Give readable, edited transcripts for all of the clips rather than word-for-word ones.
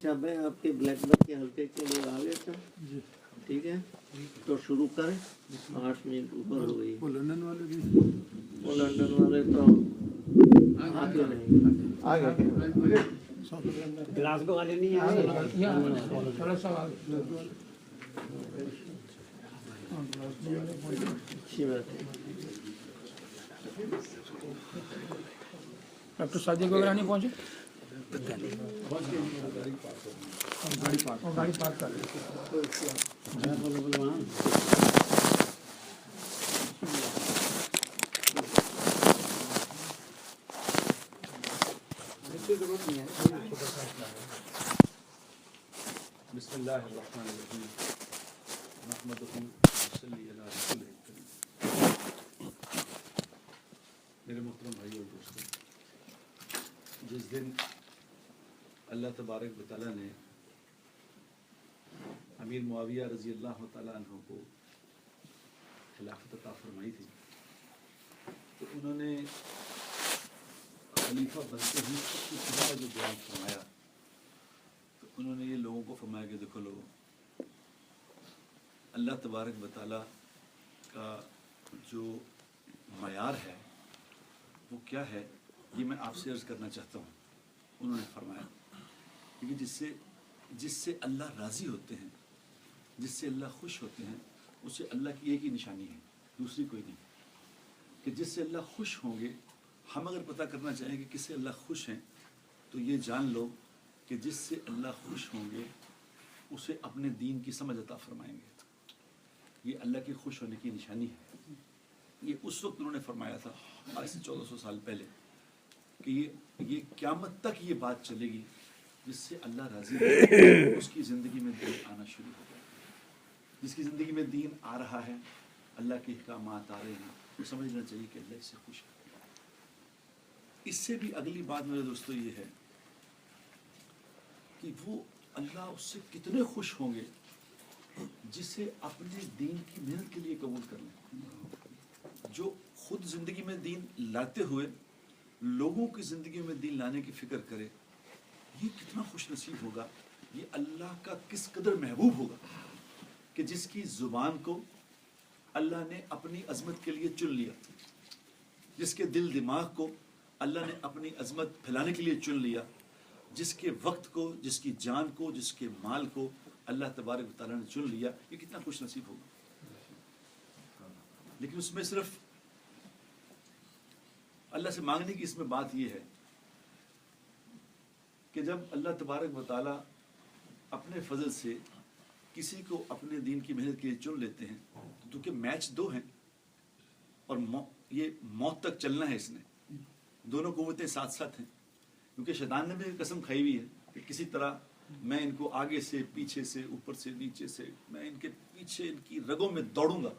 अच्छा मैं आपके ब्लैक बक के हल्के के लिए आ गया था। ठीक है तो शुरू करें। 8 मिनट ऊपर हो गई। वो लंदन वाले भी वो लंदन वाले तो आगे नहीं आगे ग्लासगो वाले नहीं आए। थोड़ा सा अच्छी बात है। डॉक्टर सादिक वगैरह नहीं पहुंचे? गाड़ी पार्क कर बिस्मिल्लाहिर्रहमानिर्रहीम नहमदुहु व नसल्ली अला रसूलिल करीम। मेरे मोहतरम भाई और दोस्तों, जिस दिन अल्लाह तबारक व तआला ने अमीर मुआविया रज़ी अल्लाह तआला अन्हु को खिलाफत अता फरमाई थी, तो उन्होंने खलीफा बनते ही सबसे पहला जो बयान फरमाया, तो उन्होंने ये लोगों को फरमाया कि देखो लोगों, अल्लाह तबारक व तआला का जो मयार है वो क्या है, ये मैं आपसे अर्ज़ करना चाहता हूँ। उन्होंने फरमाया क्योंकि जिससे अल्लाह राज़ी होते हैं, जिससे अल्लाह खुश होते हैं, उससे अल्लाह की एक ही निशानी है, दूसरी कोई नहीं। कि जिससे अल्लाह खुश होंगे, हम अगर पता करना चाहें कि किससे अल्लाह खुश हैं, तो ये जान लो कि जिससे अल्लाह खुश होंगे उसे अपने दीन की समझ अता फरमाएंगे। ये अल्लाह के खुश होने की निशानी है। ये उस वक्त उन्होंने फरमाया था, आज से 1400 साल पहले, कि ये क़यामत तक ये बात चलेगी, जिससे अल्लाह राज़ी है उसकी ज़िंदगी में दीन आना शुरू हो गया। जिसकी ज़िंदगी में दीन आ रहा है, अल्लाह के अहकामात आ रहे हैं, तो समझना चाहिए कि अल्लाह इससे खुश है। इससे भी अगली बात मेरे दोस्तों ये है कि वो अल्लाह उससे कितने खुश होंगे जिसे अपने दीन की मेहनत के लिए कबूल कर लें। जो खुद ज़िंदगी में दीन लाते हुए लोगों की ज़िंदगी में दीन लाने की फ़िक्र करे, ये कितना खुश नसीब होगा, ये अल्लाह का किस कदर महबूब होगा कि जिसकी ज़ुबान को अल्लाह ने अपनी अज़मत के लिए चुन लिया, जिसके दिल दिमाग को अल्लाह ने अपनी अज़मत फैलाने के लिए चुन लिया, जिसके वक्त को, जिसकी जान को, जिसके माल को अल्लाह तबारक व तआला ने चुन लिया, ये कितना खुश नसीब होगा। लेकिन उसमें सिर्फ अल्लाह से मांगने की इसमें बात यह है कि जब अल्लाह तबारक व तआला अपने फजल से किसी को अपने दीन की मेहनत के लिए चुन लेते हैं, तो क्योंकि मैच दो हैं और ये मौत तक चलना है, इसने दोनों कुव्वतें साथ साथ हैं। क्योंकि शैतान ने भी कसम खाई हुई है कि किसी तरह मैं इनको आगे से, पीछे से, ऊपर से, नीचे से, मैं इनके पीछे इनकी रगों में दौड़ूंगा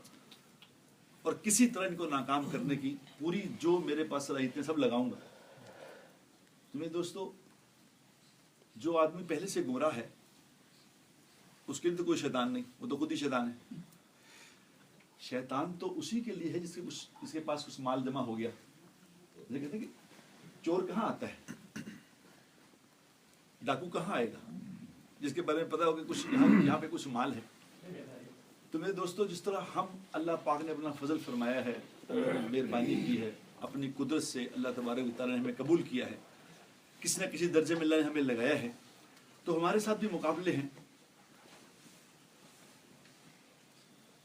और किसी तरह इनको नाकाम करने की पूरी जो मेरे पास सलाहियतें सब लगाऊंगा। तो मेरे दोस्तों, जो आदमी पहले से गुमराह है उसके लिए तो कोई शैतान नहीं, वो तो खुद ही शैतान है। शैतान तो उसी के लिए है जिसके पास कुछ माल जमा हो गया। कहते हैं कि चोर कहाँ आता है, डाकू कहाँ आएगा, जिसके बारे में पता हो कि कुछ यहाँ पे कुछ माल है। तो मेरे दोस्तों, जिस तरह हम अल्लाह पाक ने अपना फजल फरमाया है, मेहरबानी की है, अपनी कुदरत से अल्लाह तबारक व तआला ने हमें कबूल किया है, किसी न किसी दर्जे में अल्लाह ने हमें लगाया है, तो हमारे साथ भी मुकाबले हैं।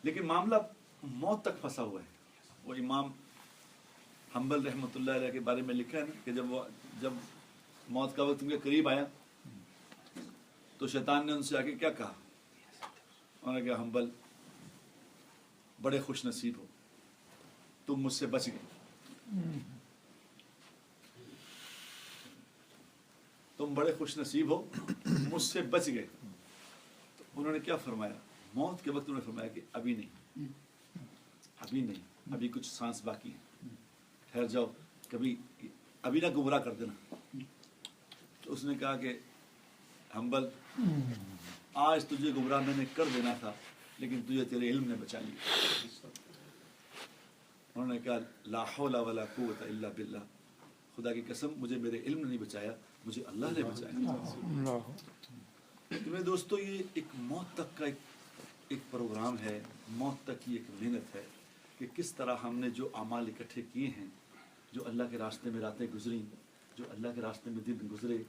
लेकिन मामला मौत तक फंसा हुआ है। वो इमाम हम्बल रहमतुल्लाह अलैह के बारे में लिखा है ना कि जब मौत का वक्त उनके करीब आया तो शैतान ने उनसे आके क्या कहा, उन्होंने कहा, हम्बल बड़े खुश नसीब हो, तुम मुझसे बच गए, तुम बड़े खुश नसीब हो, मुझसे बच गए। तो उन्होंने क्या फरमाया, मौत के वक्त उन्होंने फरमाया कि अभी नहीं, अभी नहीं, अभी कुछ सांस बाकी है, ठहर जाओ, कभी अभी ना गुमराह कर देना। तो उसने कहा कि हम्बल, आज तुझे गुमराह मैंने कर देना था, लेकिन तुझे तेरे इल्म ने बचा लिया। उन्होंने कहा, ला हौला वला कुव्वता इल्ला बिल्लाह, खुदा की कसम मुझे मेरे इल्म ने नहीं बचाया, मुझे अल्लाह ने बचाया। तो मेरे दोस्तों ये एक मौत तक का एक प्रोग्राम है, मौत तक की एक मेहनत है कि किस तरह हमने जो अमाल इकट्ठे किए हैं, जो अल्लाह के रास्ते में रातें गुजरी, जो अल्लाह के रास्ते में दिन गुजरे,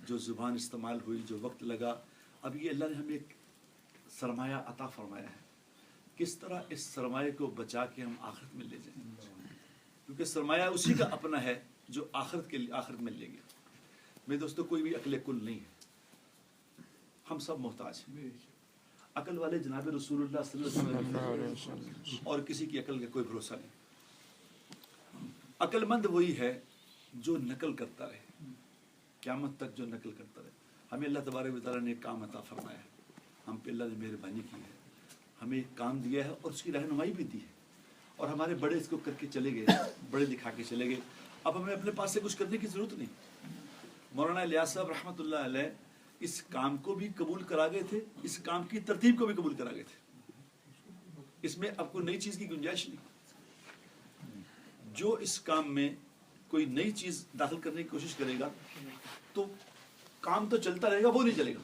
जो ज़ुबान इस्तेमाल हुई, जो वक्त लगा, अब ये अल्लाह ने हमें एक सरमाया अता फरमाया है। किस तरह इस सरमाए को बचा के हम आखिरत में ले जाएं, क्योंकि सरमाया उसी का अपना है जो आखिरत में लेंगे। मेरे दोस्तों कोई भी अक्ल कुल नहीं है, हम सब मोहताज हैं। अकल वाले जनाब रसूलुल्लाह सल्लल्लाहु अलैहि वसल्लम और किसी की अकल का कोई भरोसा नहीं। अक्लमंद वही है जो नकल करता रहे, क़यामत तक जो नकल करता रहे। हमें अल्लाह तबारक व तआला ने एक काम अता फरमाया है, हम पे अल्लाह ने मेहरबानी की है, हमें एक काम दिया है और उसकी रहनुमाई भी दी है, और हमारे बड़े इसको करके चले गए, बड़े दिखा के चले गए। अब हमें अपने पास से कुछ करने की ज़रूरत नहीं। मौलाना इलियास साहब रहमतुल्लाह अलैह इस काम को भी कबूल करा गए थे, इस काम की तरतीब को भी कबूल करा गए थे। इसमें अब कोई नई चीज़ की गुंजाइश नहीं। जो इस काम में कोई नई चीज़ दाखिल करने की कोशिश करेगा तो काम तो चलता रहेगा, वो नहीं चलेगा।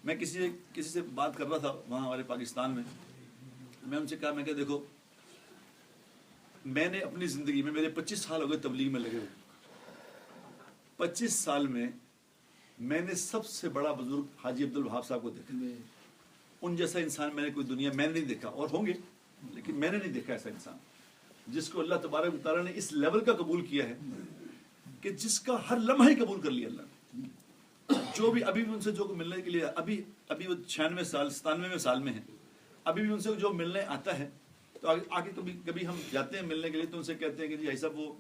मैं किसी से बात कर रहा था वहाँ हमारे पाकिस्तान में, मैं उनसे कहा, मैं देखो मैंने अपनी ज़िंदगी में, मेरे 25 साल हो गए तबलीग में लगे हुए, 25 साल में मैंने सबसे बड़ा बुजुर्ग हाजी अब्दुल वहाब साहब को देखा। उन जैसा इंसान मैंने कोई दुनिया मैंने नहीं देखा, और होंगे लेकिन मैंने नहीं देखा ऐसा इंसान जिसको अल्लाह तबारक व तआला ने इस लेवल का कबूल किया है कि जिसका हर लम्हा ही कबूल कर लिया अल्लाह ने। जो भी अभी भी उनसे जो मिलने के लिए अभी वो 96 साल में है, अभी भी उनसे जो मिलने आता है तो आगे कभी हम जाते हैं मिलने के लिए तो उनसे कहते हैं कि जी भाई साहब वो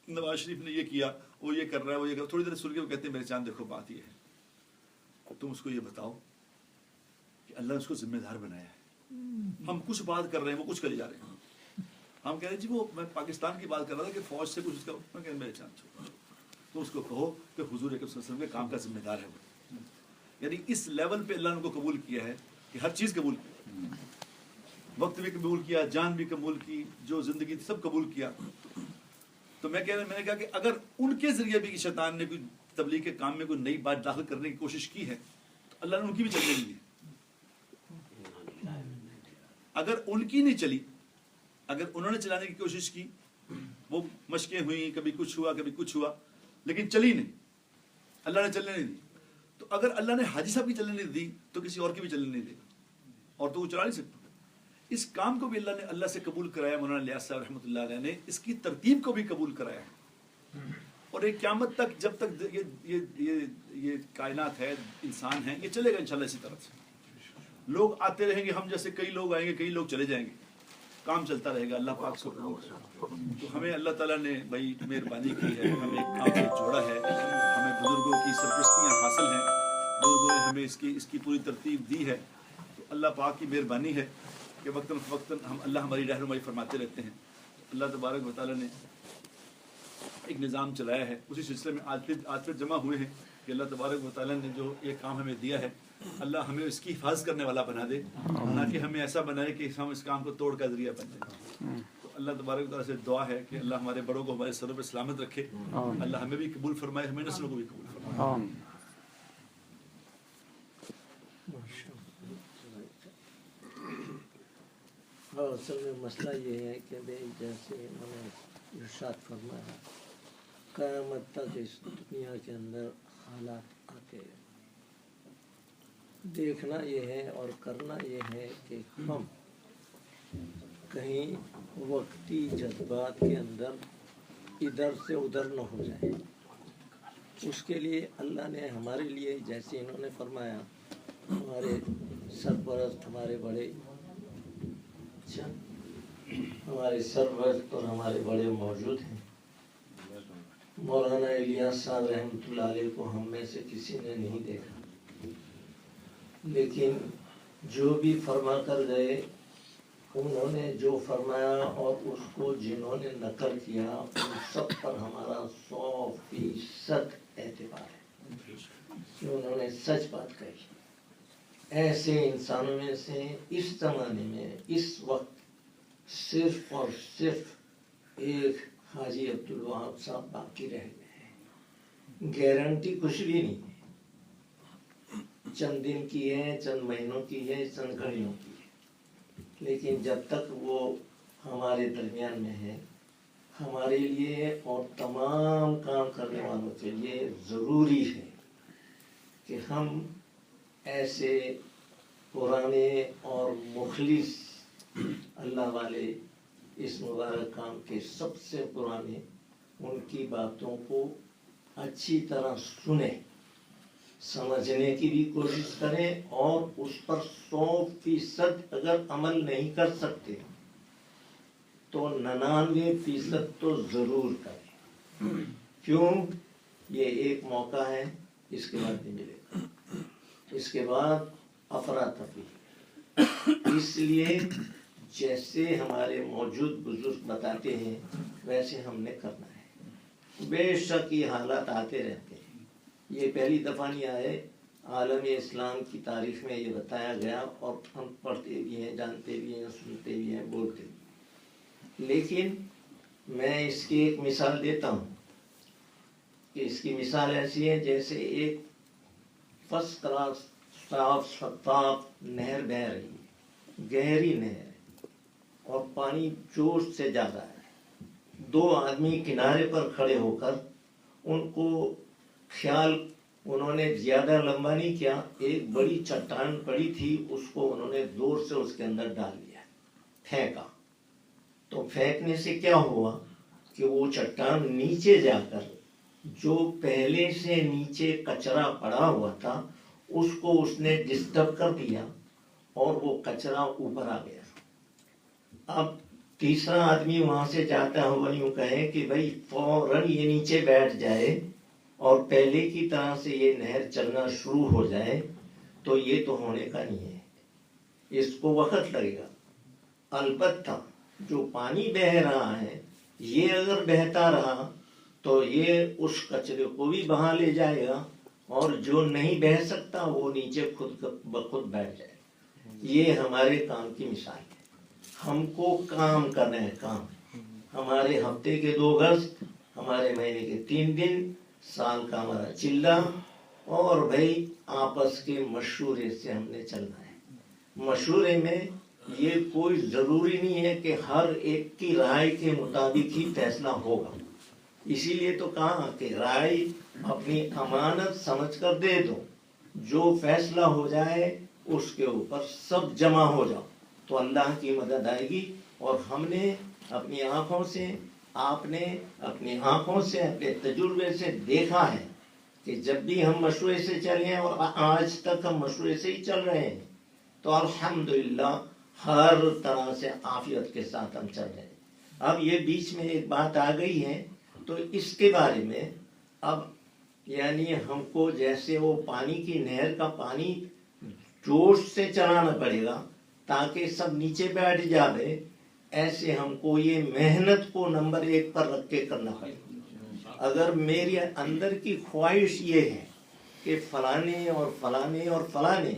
नवाज शरीफ ने ये किया, वो ये कर रहा है, वो ये कर, थोड़ी देर सुन के वो कहते हैं मेरे चांद देखो बात ये है, तुम उसको ये बताओ कि अल्लाह ने उसको जिम्मेदार बनाया है। हम कुछ बात कर रहे हैं, वो कुछ करे जा रहे हैं। हम कह रहे हैं जी वो मैं पाकिस्तान की बात कर रहा था कि फौज से कुछ उसका, मैं कह मेरे चांद छोड़ो, तो उसको कहो कि हुजूर अकरम सल्लल्लाहु अलैहि वसल्लम के काम का जिम्मेदार है वो। यानी इस लेवल पे अल्लाह ने उनको कबूल किया है कि हर चीज़ कबूल की, वक्त भी कबूल किया, जान भी कबूल की, जो जिंदगी थी सब कबूल किया। तो मैंने कहा कि अगर उनके जरिए भी शैतान ने कोई तबलीग के काम में कोई नई बात दाखिल करने की कोशिश की है तो अल्लाह ने उनकी भी चलने दी। अगर उनकी नहीं चली, अगर उन्होंने चलाने की कोशिश की, वो मशकें हुई, कभी कुछ हुआ कभी कुछ हुआ, लेकिन चली नहीं, अल्लाह ने चलने नहीं दी। तो अगर अल्लाह ने हाजी साहब की चलने नहीं दी तो किसी और की भी चलने नहीं देगा, और तो वो चला नहीं सकता। इस काम को भी अल्लाह से कबूल कराया। मौलाना इलियास साहब रहमतुल्लाह अलैह ने इसकी तरतीब को भी कबूल कराया है। और एक क़यामत तक जब तक ये कायनात है, इंसान है, ये चलेगा इंशाल्लाह इसी तरह से। लोग आते रहेंगे, हम जैसे कई लोग आएंगे, कई लोग चले जाएंगे, काम चलता रहेगा। अल्लाह पाक से तो हमें अल्लाह ताला ने भाई मेहरबानी की है, हमें एक काम से जोड़ा है, हमें बुजुर्गों की सरपरस्तियाँ हासिल हैं, बुजुर्गों ने हमें इसकी पूरी तरतीब दी है। तो अल्लाह पाक की मेहरबानी है कि वक्तन हम अल्लाह हमारी रहनुमाई फरमाते रहते हैं। अल्लाह तबारक व तआला ने एक निज़ाम चलाया है, उसी सिलसिले में आज फिर जमा हुए हैं कि अल्लाह तबारक व तआला ने जो ये काम हमें दिया है, अल्लाह हमें इसकी हिफाजत करने वाला बना दे, ना कि हमें ऐसा बनाए कि हम इस काम को तोड़ का जरिया बन जाए। तो अल्लाह तबारक व तआला से दुआ है कि अल्लाह हमारे बड़ों को हमारे सरों पर सलामत रखे, अल्लाह हमें भी कबूल फरमाए, हमें नस्लों को भी कबूल फरमाए। हाँ, असल में मसला ये है कि भाई जैसे इन्होंने इरशाद फरमाया, क़यामत तक इस दुनिया के अंदर हालात आते हैं। देखना ये है और करना ये है कि हम कहीं वक्ती जज्बात के अंदर इधर से उधर न हो जाए। उसके लिए अल्लाह ने हमारे लिए, जैसे इन्होंने फरमाया, हमारे सरपरस्त, हमारे बड़े हमारे सरपरस्त और हमारे बड़े मौजूद हैं। मौलाना इलियास साहब रहमतुल्लाह अलैह को हम में से किसी ने नहीं देखा, लेकिन जो भी फरमा कर गए, उन्होंने जो फरमाया और उसको जिन्होंने नकल किया, उन सब पर हमारा 100% एतबार है कि उन्होंने सच बात कही। ऐसे इंसानों में से इस ज़माने में इस वक्त सिर्फ और सिर्फ एक हाजी अब्दुल वहाब साहब बाकी रह गए हैं। गारंटी कुछ भी नहीं है, चंद दिन की है, चंद महीनों की है, चंद घड़ियों की है, लेकिन जब तक वो हमारे दरमियान में है, हमारे लिए और तमाम काम करने वालों के लिए ज़रूरी है कि हम ऐसे पुराने और मुखलिस अल्लाह वाले इस मुबारक काम के सबसे पुराने उनकी बातों को अच्छी तरह सुने, समझने की भी कोशिश करें और उस पर 100% अगर अमल नहीं कर सकते तो 99% तो ज़रूर करें। क्यों? ये एक मौका है, इसके बाद नहीं मिलेगा, इसके बाद अफरा तफरी। इसलिए जैसे हमारे मौजूद बुजुर्ग बताते हैं वैसे हमने करना है। बेशक ये हालात आते रहते हैं, ये पहली दफ़ा नहीं आए, आलम इस्लाम की तारीख में ये बताया गया और हम पढ़ते भी हैं, जानते भी हैं, सुनते भी हैं, बोलते भी हैं। लेकिन मैं इसकी एक मिसाल देता हूँ कि इसकी मिसाल ऐसी है जैसे एक फर्स्ट क्लास साफ शफाफ नहर बह रही है, गहरी नहर है और पानी जोश से ज़्यादा है। दो आदमी किनारे पर खड़े होकर उनको ख्याल, उन्होंने ज़्यादा लंबा नहीं किया, एक बड़ी चट्टान पड़ी थी, उसको उन्होंने जोर से उसके अंदर डाल दिया, फेंका। तो फेंकने से क्या हुआ कि वो चट्टान नीचे जाकर जो पहले से नीचे कचरा पड़ा हुआ था उसको उसने डिस्टर्ब कर दिया और वो कचरा ऊपर आ गया। अब तीसरा आदमी वहां से जाता हुआ यूं कहे कि भाई फौरन ये नीचे बैठ जाए और पहले की तरह से ये नहर चलना शुरू हो जाए, तो ये तो होने का नहीं है, इसको वक्त लगेगा। अलबत्ता जो पानी बह रहा है ये अगर बहता रहा तो ये उस कचरे को भी बहा ले जाएगा और जो नहीं बह सकता वो नीचे खुद ब खुद बैठ जाएगा। ये हमारे काम की मिसाल है। हमको काम करना है, काम। हमारे हफ्ते के 2 गज, हमारे महीने के 3 दिन, साल का हमारा चिल्ला, और भाई आपस के मशूरे से हमने चलना है। मशूरे में ये कोई जरूरी नहीं है कि हर एक की राय के मुताबिक ही फैसला होगा। इसीलिए तो कहा कि राय अपनी अमानत समझकर दे दो, जो फैसला हो जाए उसके ऊपर सब जमा हो जाओ तो अल्लाह की मदद आएगी। और हमने अपनी आंखों से, आपने अपनी आंखों से, अपने तजुर्बे से देखा है कि जब भी हम मशवरे से चले और आज तक हम मशवरे से ही चल रहे हैं तो अल्हम्दुलिल्लाह हर तरह से आफियत के साथ हम चल रहे हैं। अब ये बीच में एक बात आ गई है तो इसके बारे में अब यानी हमको जैसे वो पानी की नहर का पानी जोश से चलाना पड़ेगा ताकि सब नीचे बैठ जावे, ऐसे हमको ये मेहनत को नंबर 1 पर रख के करना पड़ेगा। अगर मेरी अंदर की ख्वाहिश ये है कि फलाने और फलाने और फलाने,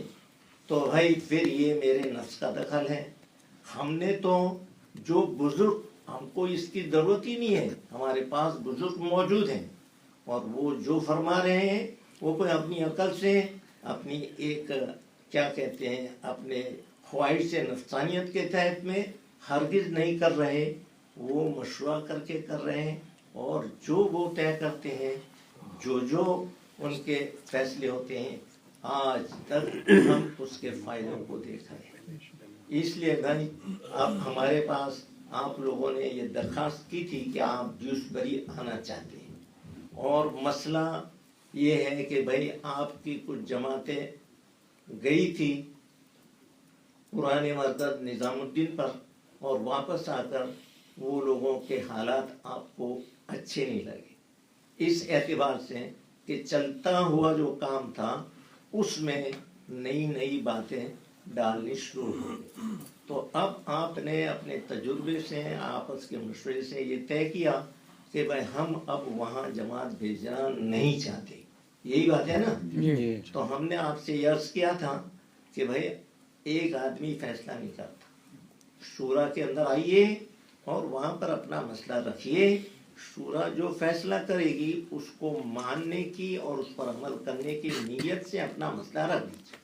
तो भाई फिर ये मेरे नफ्स का दखल है। हमने तो जो बुजुर्ग, हमको इसकी जरूरत ही नहीं है, हमारे पास बुजुर्ग मौजूद हैं और वो जो फरमा रहे हैं वो कोई अपनी अकल से, अपनी एक क्या कहते हैं, अपने ख्वाहिश से, नफ्सानियत के तहत में हरगिज नहीं कर रहे, वो मशवरा करके कर रहे हैं और जो वो तय करते हैं, जो जो उनके फैसले होते हैं, आज तक हम उसके फायदों को देख रहे हैं। इसलिए भाई अब हमारे पास आप लोगों ने ये दरखास्त की थी कि आप ड्यूसबरी आना चाहते हैं और मसला ये है कि भाई आपकी कुछ जमातें गई थी पुराने मरकज निज़ामुद्दीन पर और वापस आकर वो लोगों के हालात आपको अच्छे नहीं लगे, इस एतबार से कि चलता हुआ जो काम था उसमें नई नई बातें डालनी शुरू हो गई। तो अब आपने अपने तजुर्बे से, आपस के मशवरे से ये तय किया कि भाई हम अब वहाँ जमात भेजना नहीं चाहते, यही बात है ना। तो हमने आपसे ये अर्ज किया था कि भाई एक आदमी फैसला नहीं करता, शूरा के अंदर आइए और वहाँ पर अपना मसला रखिए شورا جو فیصلہ کرے گی اس کو ماننے کی اور اس پر عمل کرنے کی نیت سے اپنا مسئلہ رکھ دیجیے.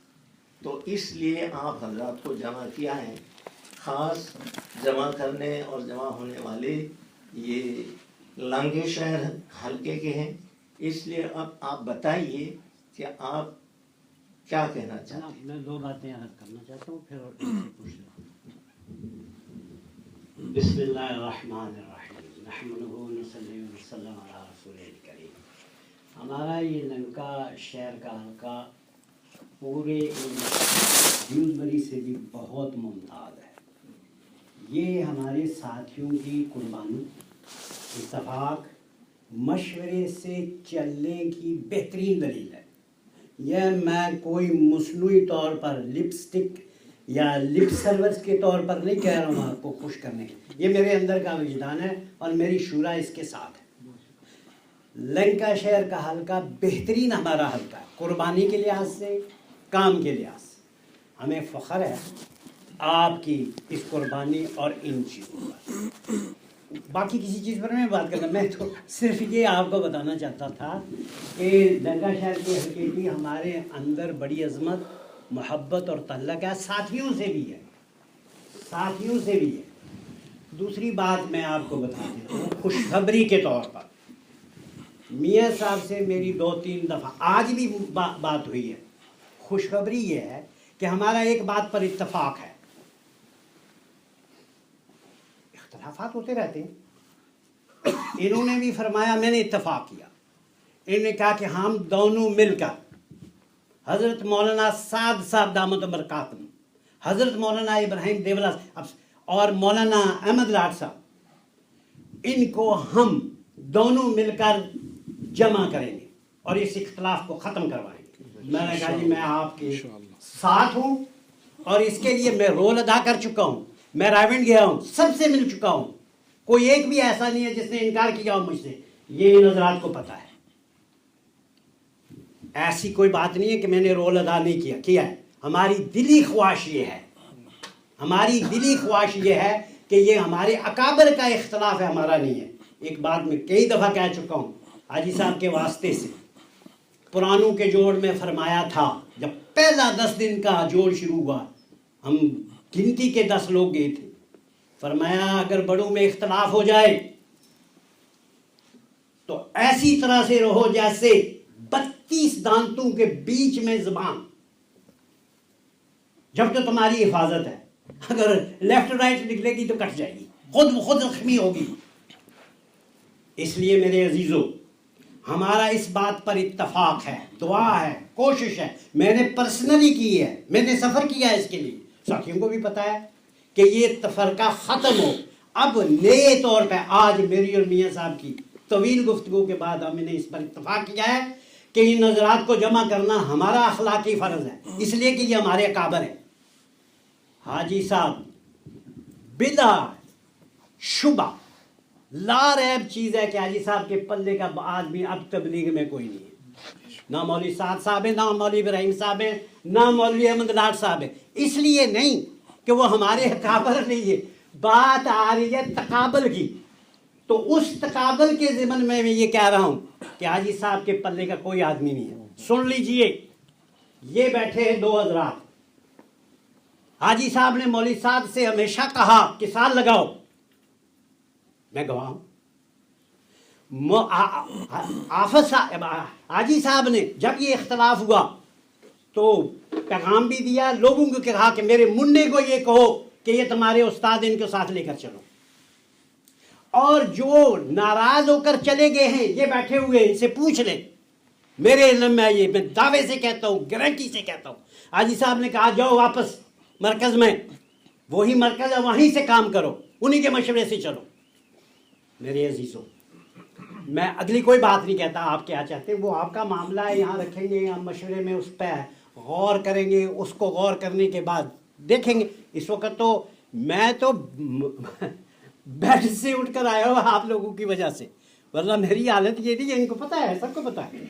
تو اس لیے آپ حضرات کو جمع کیا ہے. خاص جمع کرنے اور جمع ہونے والے یہ لانگے شہر حلقے کے ہیں. اس لیے اب آپ بتائیے کہ آپ کیا کہنا چاہتے ہیں. میں دو باتیں عرض کرنا چاہتا ہوں پھر ان سے پوچھ لوں. بسم اللہ الرحمن الرحیم نحمدہ ونصلی وسلم علی رسول الکریم. ہمارا یہ لنکا شہر کا حلقہ پورے ڈیوزبری سے بھی بہت ممتاز ہے. یہ ہمارے ساتھیوں کی قربانی، اتفاق، مشورے سے چلنے کی بہترین دلیل ہے. یہ میں کوئی مصنوعی طور پر لپسٹک یا لپ سروس کے طور پر نہیں کہہ رہا ہوں آپ کو خوش کرنے کے. یہ میرے اندر کا وجدان ہے اور میری شورا اس کے ساتھ ہے. لنکا شہر کا حلقہ بہترین ہمارا حلقہ ہے، قربانی کے لحاظ سے، کام کے لحاظ سے. ہمیں فخر ہے آپ کی اس قربانی اور ان چیزوں پر. باقی کسی چیز پر میں بات کرنا، میں تو صرف یہ آپ کو بتانا چاہتا تھا کہ لنکا شہر کے حلقے کی ہمارے اندر بڑی عظمت، محبت اور تعلق ہے. ساتھیوں سے بھی ہے، ساتھیوں سے بھی ہے. دوسری بات میں آپ کو بتا دیتا ہوں خوشخبری کے طور پر. میاں صاحب سے میری 2-3 دفعہ آج بھی بات ہوئی ہے. خوشخبری یہ ہے کہ ہمارا ایک بات پر اتفاق ہے. اختلافات ہوتے رہتے ہیں. انہوں نے بھی فرمایا، میں نے اتفاق کیا. انہوں نے کہا کہ ہم دونوں مل کر حضرت مولانا سعد صاحب دامت برکاتہم، حضرت مولانا ابراہیم دیولا اور مولانا احمد لاٹ صاحب، ان کو ہم دونوں مل کر جمع کریں گے اور اس اختلاف کو ختم کروائیں گے. میں نے کہا جی میں آپ کے ساتھ ہوں اور اس کے لیے میں رول ادا کر چکا ہوں. میں رائیونڈ گیا ہوں، سب سے مل چکا ہوں. کوئی ایک بھی ایسا نہیں ہے جس نے انکار کیا ہو مجھ سے. یہ ان حضرات کو پتہ ہے. ایسی کوئی بات نہیں ہے کہ میں نے رول ادا نہیں کیا ہے. ہماری دلی خواہش یہ ہے، ہماری دلی خواہش یہ ہے کہ یہ ہمارے اکابر کا اختلاف ہے، ہمارا نہیں ہے. ایک بات میں کئی دفعہ کہہ چکا ہوں حاجی صاحب کے واسطے سے. پرانوں کے جوڑ میں فرمایا تھا جب پہلا 10 دن کا جوڑ شروع ہوا، ہم گنتی کے 10 لوگ گئے تھے. فرمایا اگر بڑوں میں اختلاف ہو جائے تو ایسی طرح سے رہو جیسے 32 دانتوں کے بیچ میں زبان، جب تو تمہاری حفاظت ہے. اگر لیفٹ رائٹ نکلے گی تو کٹ جائے گی، خود بخود زخمی ہوگی. اس لیے میرے عزیزو، ہمارا اس بات پر اتفاق ہے، دعا ہے، کوشش ہے. میں نے پرسنلی کی ہے، میں نے سفر کیا ہے اس کے لیے. ساتھیوں کو بھی پتا ہے کہ یہ تفرقہ ختم ہو. اب نئے طور پہ آج میری اور میاں صاحب کی طویل گفتگو کے بعد ہم نے اس پر اتفاق کیا ہے کہ ان نظرات کو جمع کرنا ہمارا اخلاقی فرض ہے، اس لیے کہ یہ ہمارے اکابر ہیں. حاجی صاحب بلا شبہ لا ریب چیز ہے کہ حاجی صاحب کے پلے کا آدمی اب تبلیغ میں کوئی نہیں ہے. نہ مولوی سعد صاحب ہیں، نہ مولوی ابراہیم صاحب ہیں، نہ مولوی احمد لاٹ صاحب ہیں. اس لیے نہیں کہ وہ ہمارے اکابر نہیں ہے، بات آ رہی ہے تقابل کی. تو اس تقابل کے ضمن میں یہ کہہ رہا ہوں کہ حاجی صاحب کے پلے کا کوئی آدمی نہیں ہے. سن لیجئے، یہ بیٹھے ہیں 2 حضرات. حاجی صاحب نے مولوی صاحب سے ہمیشہ کہا کہ سال لگاؤ، میں گواہ ہوں. حاجی صاحب نے جب یہ اختلاف ہوا تو پیغام بھی دیا، لوگوں کو کہا کہ میرے منڈے کو یہ کہو کہ یہ تمہارے استاد ان کو ساتھ لے کر چلو. اور جو ناراض ہو کر چلے گئے ہیں یہ بیٹھے ہوئے، ان سے پوچھ لیں. میرے علم میں یہ میں دعوے سے کہتا ہوں، گارنٹی سے کہتا ہوں. حاجی صاحب نے کہا جاؤ واپس مرکز میں، وہی مرکز ہے وہیں سے کام کرو، انہی کے مشورے سے چلو. میرے عزیزوں، میں اگلی کوئی بات نہیں کہتا. آپ کیا چاہتے ہیں وہ آپ کا معاملہ ہے، یہاں رکھیں گے ہم مشورے میں، اس پہ غور کریں گے، اس کو غور کرنے کے بعد دیکھیں گے. اس وقت تو میں تو بیڈ سے اٹھ کر آیا ہوں آپ لوگوں کی وجہ سے، ورنہ میری حالت یہ نہیں ہے. ان کو پتہ ہے، سب کو پتہ ہے.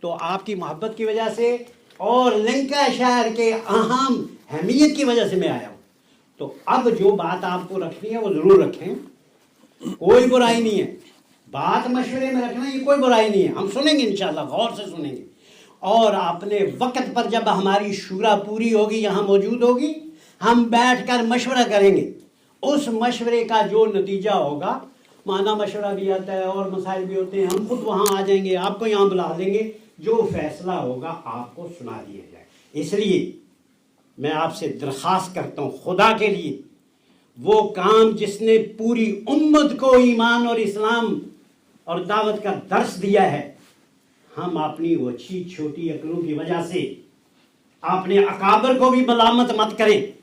تو آپ کی محبت کی وجہ سے اور لنکا شہر کے اہم اہمیت کی وجہ سے میں آیا ہوں. تو اب جو بات آپ کو رکھنی ہے وہ ضرور رکھیں، کوئی برائی نہیں ہے. बात मशवरे में रखना ये कोई बुराई नहीं है, हम सुनेंगे इंशाल्लाह, गौर से सुनेंगे। और अपने वक्त पर जब हमारी शूरा पूरी होगी, यहाँ मौजूद होगी, हम बैठकर मशवरा करेंगे। उस मशवरे का जो नतीजा होगा, माना मशवरा भी आता है और मसाइल भी होते हैं, हम खुद वहाँ आ जाएंगे, आपको यहाँ बुला लेंगे, जो फैसला होगा आपको सुना दिया जाए। इसलिए मैं आपसे दरख्वास्त करता हूँ खुदा के लिए, वो काम जिसने पूरी उम्मत को ईमान और इस्लाम और दावत का दर्स दिया है, हम अपनी वो छोटी अकलों की वजह से अपने अकाबर को भी मलामत मत करें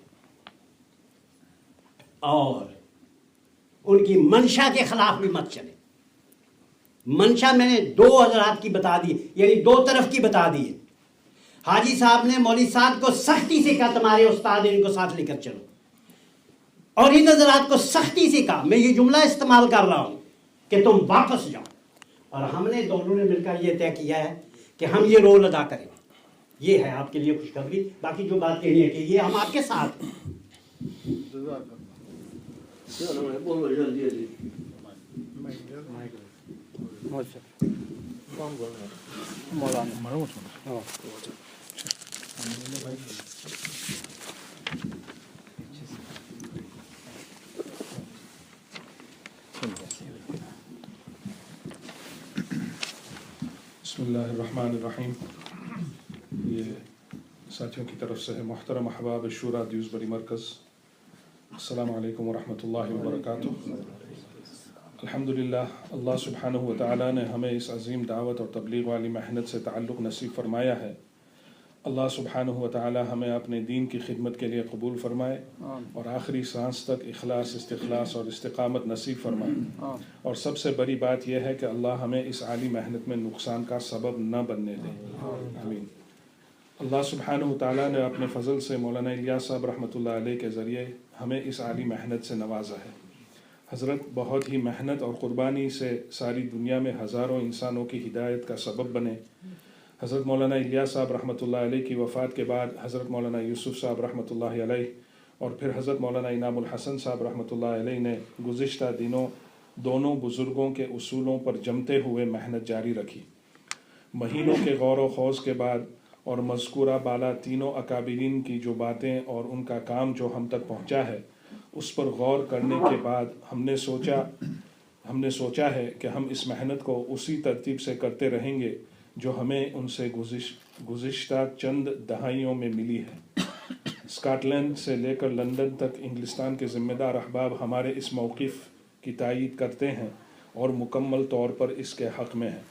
और उनकी मंशा के खिलाफ भी मत चले। मंशा मैंने 2 हज़रात की बता दी, यानी 2 तरफ की बता दी है। हाजी साहब ने मौलवी साहब को सख्ती से कहा तुम्हारे उस्ताद इनको साथ लेकर चलो, और इन हज़रात को सख्ती से कहा, मैं ये जुमला इस्तेमाल कर रहा हूं कि तुम वापस जाओ। और हमने दोनों ने मिलकर ये तय किया है कि हम ये रोल अदा करें। ये है आपके लिए खुशखबरी। बाकी जो बात कहनी है कि ये हम आपके साथ हैं। चलो मैं बोलो जल्दी जल्दी। कौन बोल रहा है? मौलाना। बिस्मिल्लाहिर्रहमानिर्रहीम। ये साथियों की तरफ से है मुहतरम अहबाब शूरा ड्यूसबरी मरकज़, अस्सलामु अलैकुम वरहमतुल्लाहि वबरकातुहू। अल्हम्दुलिल्लाह, अल्लाह सुब्हानहु व तआला ने हमें इस अज़ीम दावत और तबलीग वाली मेहनत से ताल्लुक़ नसीब फरमाया है। अल्लाह सुब्हानहु व तआला हमें अपने दीन की खिदमत के लिए कबूल फरमाए और आखिरी सांस तक इखलास, इस्तिखलास और इस्तिकामत नसीब फरमाए। और सबसे बड़ी बात यह है कि अल्लाह हमें इस आली मेहनत में नुकसान का सबब न बनने दे। आमीन। अल्लाह सुब्हानहु व तआला ने अपने फ़ज़ल से मौलाना इलियास साहब रहमतुल्लाह अलैह के ज़रिए हमें इस आली मेहनत से नवाजा है। हज़रत बहुत ही मेहनत और क़ुरबानी से सारी दुनिया में हज़ारों इंसानों की हिदायत का सबब बने। हज़रत मौलाना इलियास साहब रहमतुल्लाह अलैह की वफ़ात के बाद हज़रत मौलाना यूसुफ़ साहब रहमतुल्लाह अलैह और फिर हज़रत मौलाना इनामुल हसन साहब रहमतुल्लाह अलैह ने गुज़िश्ता दिनों दोनों बुज़ुर्गों के उसूलों पर जमते हुए मेहनत जारी रखी। महीनों के गौर व खौज़ के बाद और मज़कूरा बाला तीनों अकाबिरीन की जो बातें और उनका काम जो हम तक पहुँचा है, उस पर गौर करने के बाद हमने सोचा है कि हम इस मेहनत को उसी तरतीब से करते रहेंगे जो हमें उनसे गुज़िश्ता चंद दहाइयों में मिली है। स्कॉटलैंड से लेकर लंदन तक इंग्लिस्तान के ज़िम्मेदार अहबाब हमारे इस मौक़िफ़ की तायीद करते हैं और मुकम्मल तौर पर इसके हक़ में हैं।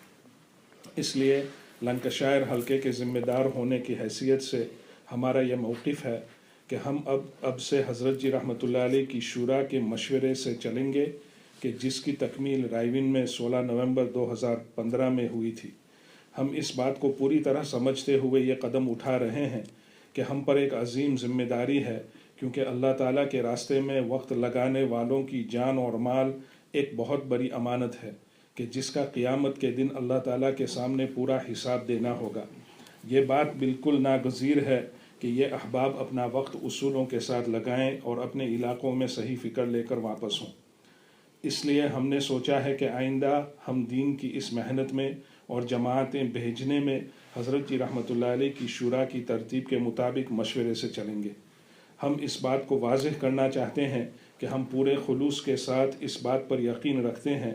इसलिए लंकाशायर हल्के के ज़िम्मेदार होने की हैसियत से हमारा यह मौक़िफ़ है कि हम अब से हज़रत जी रहमतुल्लाह अलैह की शूरा के मशवरे से चलेंगे कि जिसकी तकमील रायविन में 16 नवंबर 2015 में हुई थी। हम इस बात को पूरी तरह समझते हुए ये कदम उठा रहे हैं कि हम पर एक अजीम ज़िम्मेदारी है, क्योंकि अल्लाह ताला के रास्ते में वक्त लगाने वालों की जान और माल एक बहुत बड़ी अमानत है कि जिसका क़ियामत के दिन अल्लाह ताला के सामने पूरा हिसाब देना होगा। ये बात बिल्कुल नागज़ीर है कि ये अहबाब अपना वक्त उसूलों के साथ लगाएं और अपने इलाक़ों में सही फ़िक्र लेकर वापस हों। इसलिए हमने सोचा है कि आइंदा हम दीन की इस मेहनत में और जमातें भेजने में हज़रत जी रहमतुल्लाह अलैह की शूरा की तरतीब के मुताबिक मशवरे से चलेंगे। हम इस बात को वाज़ेह करना चाहते हैं कि हम पूरे खुलूस के साथ इस बात पर यकीन रखते हैं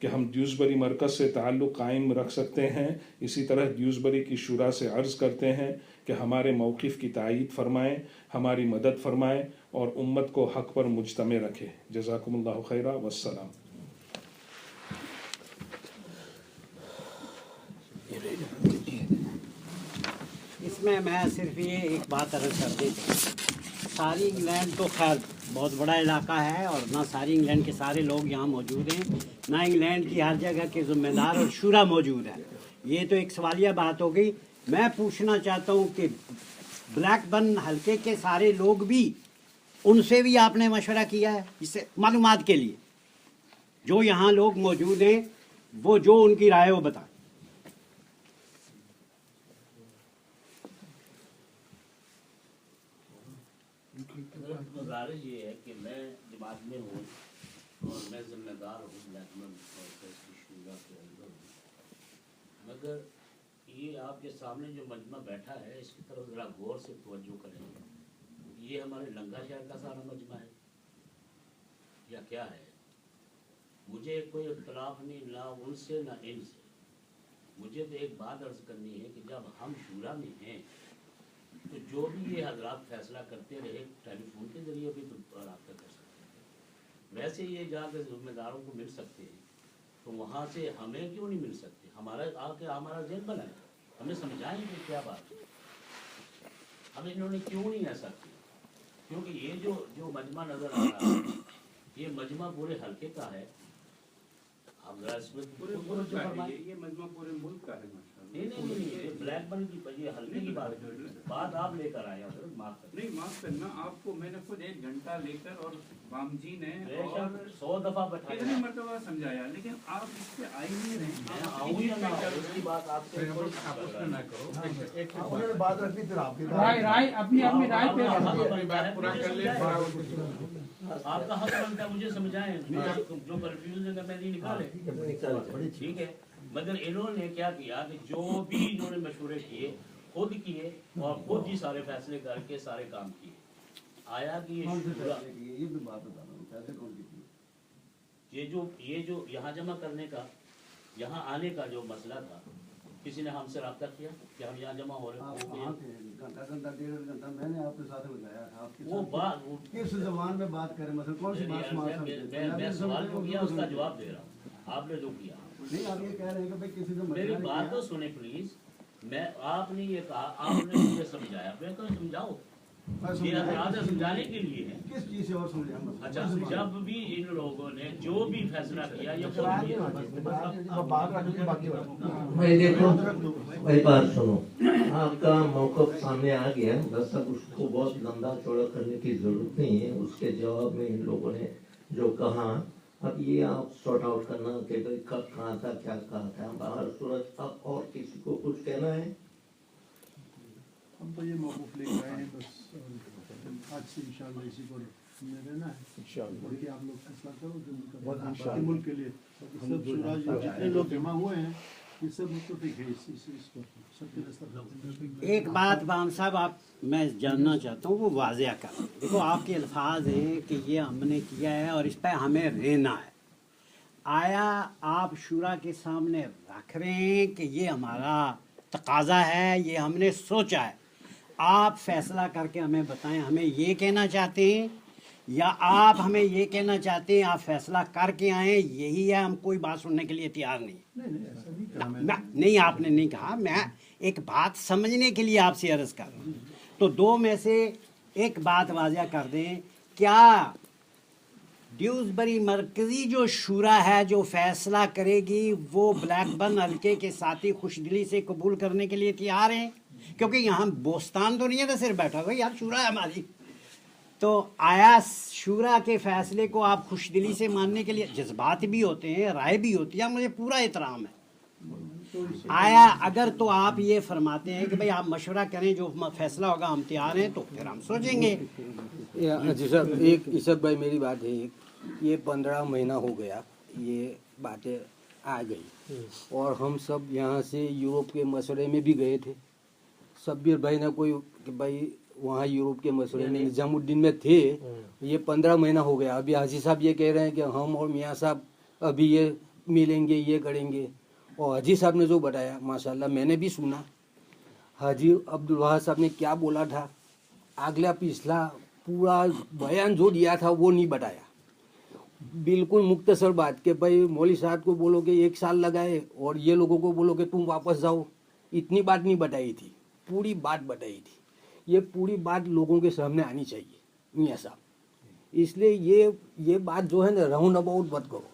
कि हम ड्यूसबरी मरकज़ से ताल्लुक़ कायम रख सकते हैं। इसी तरह ड्यूसबरी की शूरा से अर्ज़ करते हैं कि हमारे मौक़िफ़ की तायीद फ़रमाएँ, हमारी मदद फ़रमाएँ और उम्मत को हक़ पर मुजतमे रखें। जज़ाकुमुल्लाहु खैरा वस्सलाम। इसमें मैं सिर्फ ये एक बात अर्ज़ कर देता हूँ, सारी इंग्लैंड तो खैर बहुत बड़ा इलाका है और ना सारी इंग्लैंड के सारे लोग यहाँ मौजूद हैं, ना इंग्लैंड की हर जगह के ज़िम्मेदार और शूरा मौजूद है। ये तो एक सवालिया बात हो गई। मैं पूछना चाहता हूँ कि ब्लैकबर्न हल्के के सारे लोग भी, उनसे भी आपने मशवरा किया है इससे मालूमात के लिए? जो यहाँ लोग मौजूद हैं वो जो उनकी राय वो बताएं। गुजारिश ये है कि मैं जमात में हूँ और मैं जिम्मेदार हूँ ब्लैकबर्न और मगर ये आपके सामने जो मजमा बैठा है इसकी तरफ ज़रा गौर से तवज्जो करें। ये हमारे लंका शहर का सारा मजमा है या क्या है? मुझे कोई इख्तलाफ नहीं ना उनसे ना इनसे। मुझे तो एक बात अर्ज़ करनी है कि जब हम शूरा में हैं तो जो भी ये हजरात फैसला करते रहे टेलीफोन के ज़रिए भी तो रब्ता कर सकते हैं। वैसे ये जाकर ज़िम्मेदारों को मिल सकते हैं तो वहाँ से हमें क्यों नहीं मिल सकते? हमारा आके हमारा जेल बनाए, हमें समझाएं कि क्या बात है, हमें इन्होंने क्यों नहीं ऐसा किया? क्योंकि ये जो मजमा नज़र आ रहा है ये मजमा पूरे हल्के का है। आप जरा इसमें पूरे मुल्क का है, ये मजमा पूरे मुल्क का है माशाअल्लाह। नहीं ये ब्लैक बन की ये हल्के की बात आप लेकर आए हैं। माफ कर नहीं माफ करना आपको, मैंने खुद 1 घंटा लेकर और बामजी ने और 100 दफा बैठाया, कितनी मर्तबा समझाया, लेकिन आप इस पे आ ही नहीं रहे। मैं आऊं या ना आऊं उसकी बात आपसे ना करो। उन्होंने बात रखनी फिर आपकी राय अपनी राय पे पूरा कर ले। आपका हक बनता है मुझे समझाएं, जो कंफ्यूजन है मेरी निकाले। ठीक है, मगर इन्होंने क्या किया कि जो भी इन्होंने मशवरे किए खुद किए और खुद ही सारे फैसले करके सारे काम किए। आया कि ये भी बात बता रहा हूँ कैसे कौन की ये जो यहाँ जमा करने का यहाँ आने का जो मसला था, किसी ने हमसे रब्ता किया कि हम यहाँ जमा हो रहे हैं? घंटा 1.5 घंटा मैंने आपके साथ लगाया था। आपके वो बात किस जबान में बात करें, मतलब कौन सी बात मैं सवाल को किया उसका जवाब दे रहा हूँ, आपने जो किया। नहीं आप ये कह रहे हैं कि भाई किसी ने मेरी बात तो सुने प्लीज। मैं आपने ये कहा, आपने मुझे समझाया, मैं तो समझाओ, ये अपराध समझाने के लिए है। किस चीज से और समझे हम? अच्छा, जब भी इन लोगों ने जो भी फैसला किया ये खुद किया। भाई देखो, भाई बात सुनो, आपका मौक़िफ़ सामने आ गया, बस अब उसको बहुत लंबा चौड़ा करने की जरूरत नहीं है। उसके जवाब में इन लोगों ने जो कहा, अब ये आप सॉर्ट आउट करना कि भाई कब कहा था, क्या कहा था। बाहर सूरज, अब और किसी को कुछ कहना है? हम तो ये मौक़िफ़ लेकर आए हैं, बस आज से इंशाअल्लाह इसी को रहना है इंशाअल्लाह। बाकी आप लोग फैसला करो जो मुल्क के लिए। सब शूरा जितने लोग जमा हुए हैं ये सब मुत्तफ़िक़ है इस पर, सबके रास्ता। एक बात बाम साहब आप मैं जानना चाहता हूँ, वो वाज़िया कर। देखो आपके अल्फाज हैं कि ये हमने किया है और इस पर हमें रहना है। आया आप शूरा के सामने रख रहे हैं कि ये हमारा तकाज़ा है, ये हमने सोचा है। आप फैसला करके हमें बताएं, हमें ये कहना चाहते हैं या आप हमें ये कहना चाहते हैं आप फैसला करके आए, यही है। हम कोई बात सुनने के लिए तैयार नहीं। नहीं आपने नहीं कहा, मैं एक बात समझने के लिए आपसे अर्ज़ कर रहा हूँ। तो दो में से एक बात वाज़िया कर दें, क्या ड्यूसबरी मरकज़ी जो शूरा है जो फैसला करेगी वो ब्लैकबर्न हल्के के साथी खुशदिली से कबूल करने के लिए तैयार हैं? क्योंकि यहाँ बोस्तान तो नहीं है ना सिर्फ बैठा हुआ, यार शूरा है हमारी। तो आया शूरा के फैसले को आप खुशदिली से मानने के लिए, जज्बात भी होते हैं, राय भी होती है, मुझे पूरा एहतराम है। आया अगर तो आप ये फरमाते हैं कि भाई आप मशवरा करें, जो फैसला होगा हम तैयार हैं, तो फिर हम सोचेंगे। जी सर, एक इसद भाई मेरी बात है, ये 15 महीना हो गया ये बातें आ गई और हम सब यहाँ से यूरोप के मशवरे में भी गए थे। शब्बीर भाई ने कोई कि भाई वहाँ यूरोप के मशवरे में निजामुद्दीन में थे। ये 15 महीना हो गया। अभी हाजी साहब ये कह रहे हैं कि हम और मियाँ साहब अभी ये मिलेंगे, ये करेंगे। और हाजी साहब ने जो बताया माशाल्लाह मैंने भी सुना। हाजी अब्दुल वहाब साहब ने क्या बोला था, अगला पिछला पूरा बयान जो दिया था वो नहीं बताया। बिल्कुल मुख्तसर बात कि भाई मौली साहब को बोलो कि 1 साल लगाए और ये लोगों को बोलो कि तुम वापस जाओ, इतनी बात नहीं बताई थी, पूरी बात बताई थी। ये पूरी बात लोगों के सामने आनी चाहिए मियाँ साहब। इसलिए ये बात जो है ना राउंड अबाउट मत करो,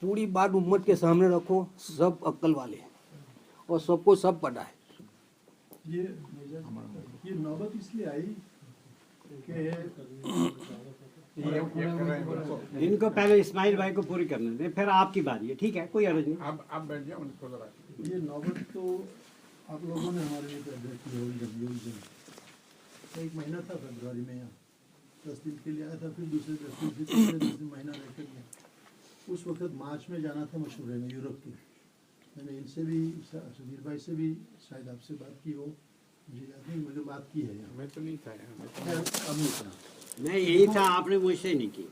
पूरी बात उम्मत के सामने रखो। सब अक्ल वाले हैं और सबको सब पता है। ये नौबत इसलिए आई कि इनको पहले इस्माइल भाई को पूरी करने दें, फिर आपकी बारी है। ठीक है, कोई अर्ज नहीं। आप बैठ जाओ उनको जरा। ये नौबत तो आप लोगों ने हमारे लिए पैदा की होगी। जब 1 महीना था फरवरी में, यहाँ 10 दिन के लिए आया था, फिर दूसरे 10 दिन, फिर तीसरे 10 दिन महीना रहकर गया। उस वक्त मार्च में जाना था मशवरे में यूरोप के, میں نے ان سے بھی سمیر بھائی سے بھی شاید آپ سے بات کی ہو, مجھے یاد نہیں, مجھے بات کی ہے. میں تو نہیں تھا اب نہیں تھا, میں یہی تھا, آپ نے مجھ سے نہیں کی.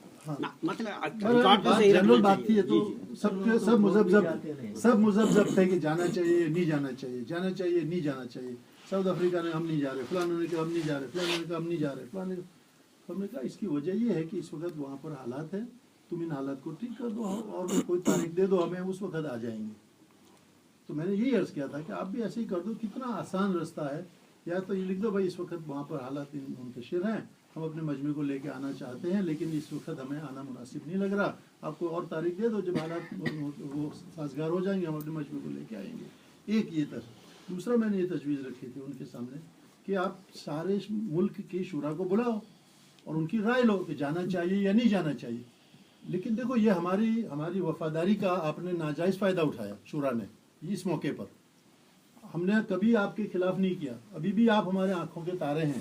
مطلب جنرل بات تھی. تو سب مذبذب تھے کہ جانا چاہیے نہیں جانا چاہیے, جانا چاہیے نہیں جانا چاہیے. ساؤتھ افریقہ نے ہم نہیں جا رہے, فلاں نے کہا ہم نہیں جا رہے, فلاں نے کہا ہم نہیں جا رہے, فلاں نے. ہم نے کہا اس کی وجہ یہ ہے کہ اس وقت وہاں پر حالات ہیں, تم ان حالات کو ٹھیک کر دو اور کوئی تاریخ دے دو ہمیں, اس وقت آ جائیں گے. تو میں نے یہی عرض کیا تھا کہ آپ بھی ایسے ہی کر دو, کتنا آسان رستہ ہے. یا تو یہ لکھ دو بھائی اس وقت وہاں پر حالات منتشر ہیں, ہم اپنے مجمع کو لے کے آنا چاہتے ہیں لیکن اس وقت ہمیں آنا مناسب نہیں لگ رہا, آپ کو اور تاریخ دے دو, جب حالات وہ سازگار ہو جائیں گے ہم اپنے مجمع کو لے کے آئیں گے. ایک یہ دوسرا میں نے یہ تجویز رکھی تھی ان کے سامنے کہ آپ سارے ملک کی شورا کو بلاؤ اور ان کی رائے لو کہ جانا چاہیے یا نہیں جانا چاہیے. لیکن دیکھو یہ ہماری وفاداری کا آپ نے ناجائز فائدہ اٹھایا شورا نے. اس موقع پر ہم نے کبھی آپ کے خلاف نہیں کیا, ابھی بھی آپ ہمارے آنکھوں کے تارے ہیں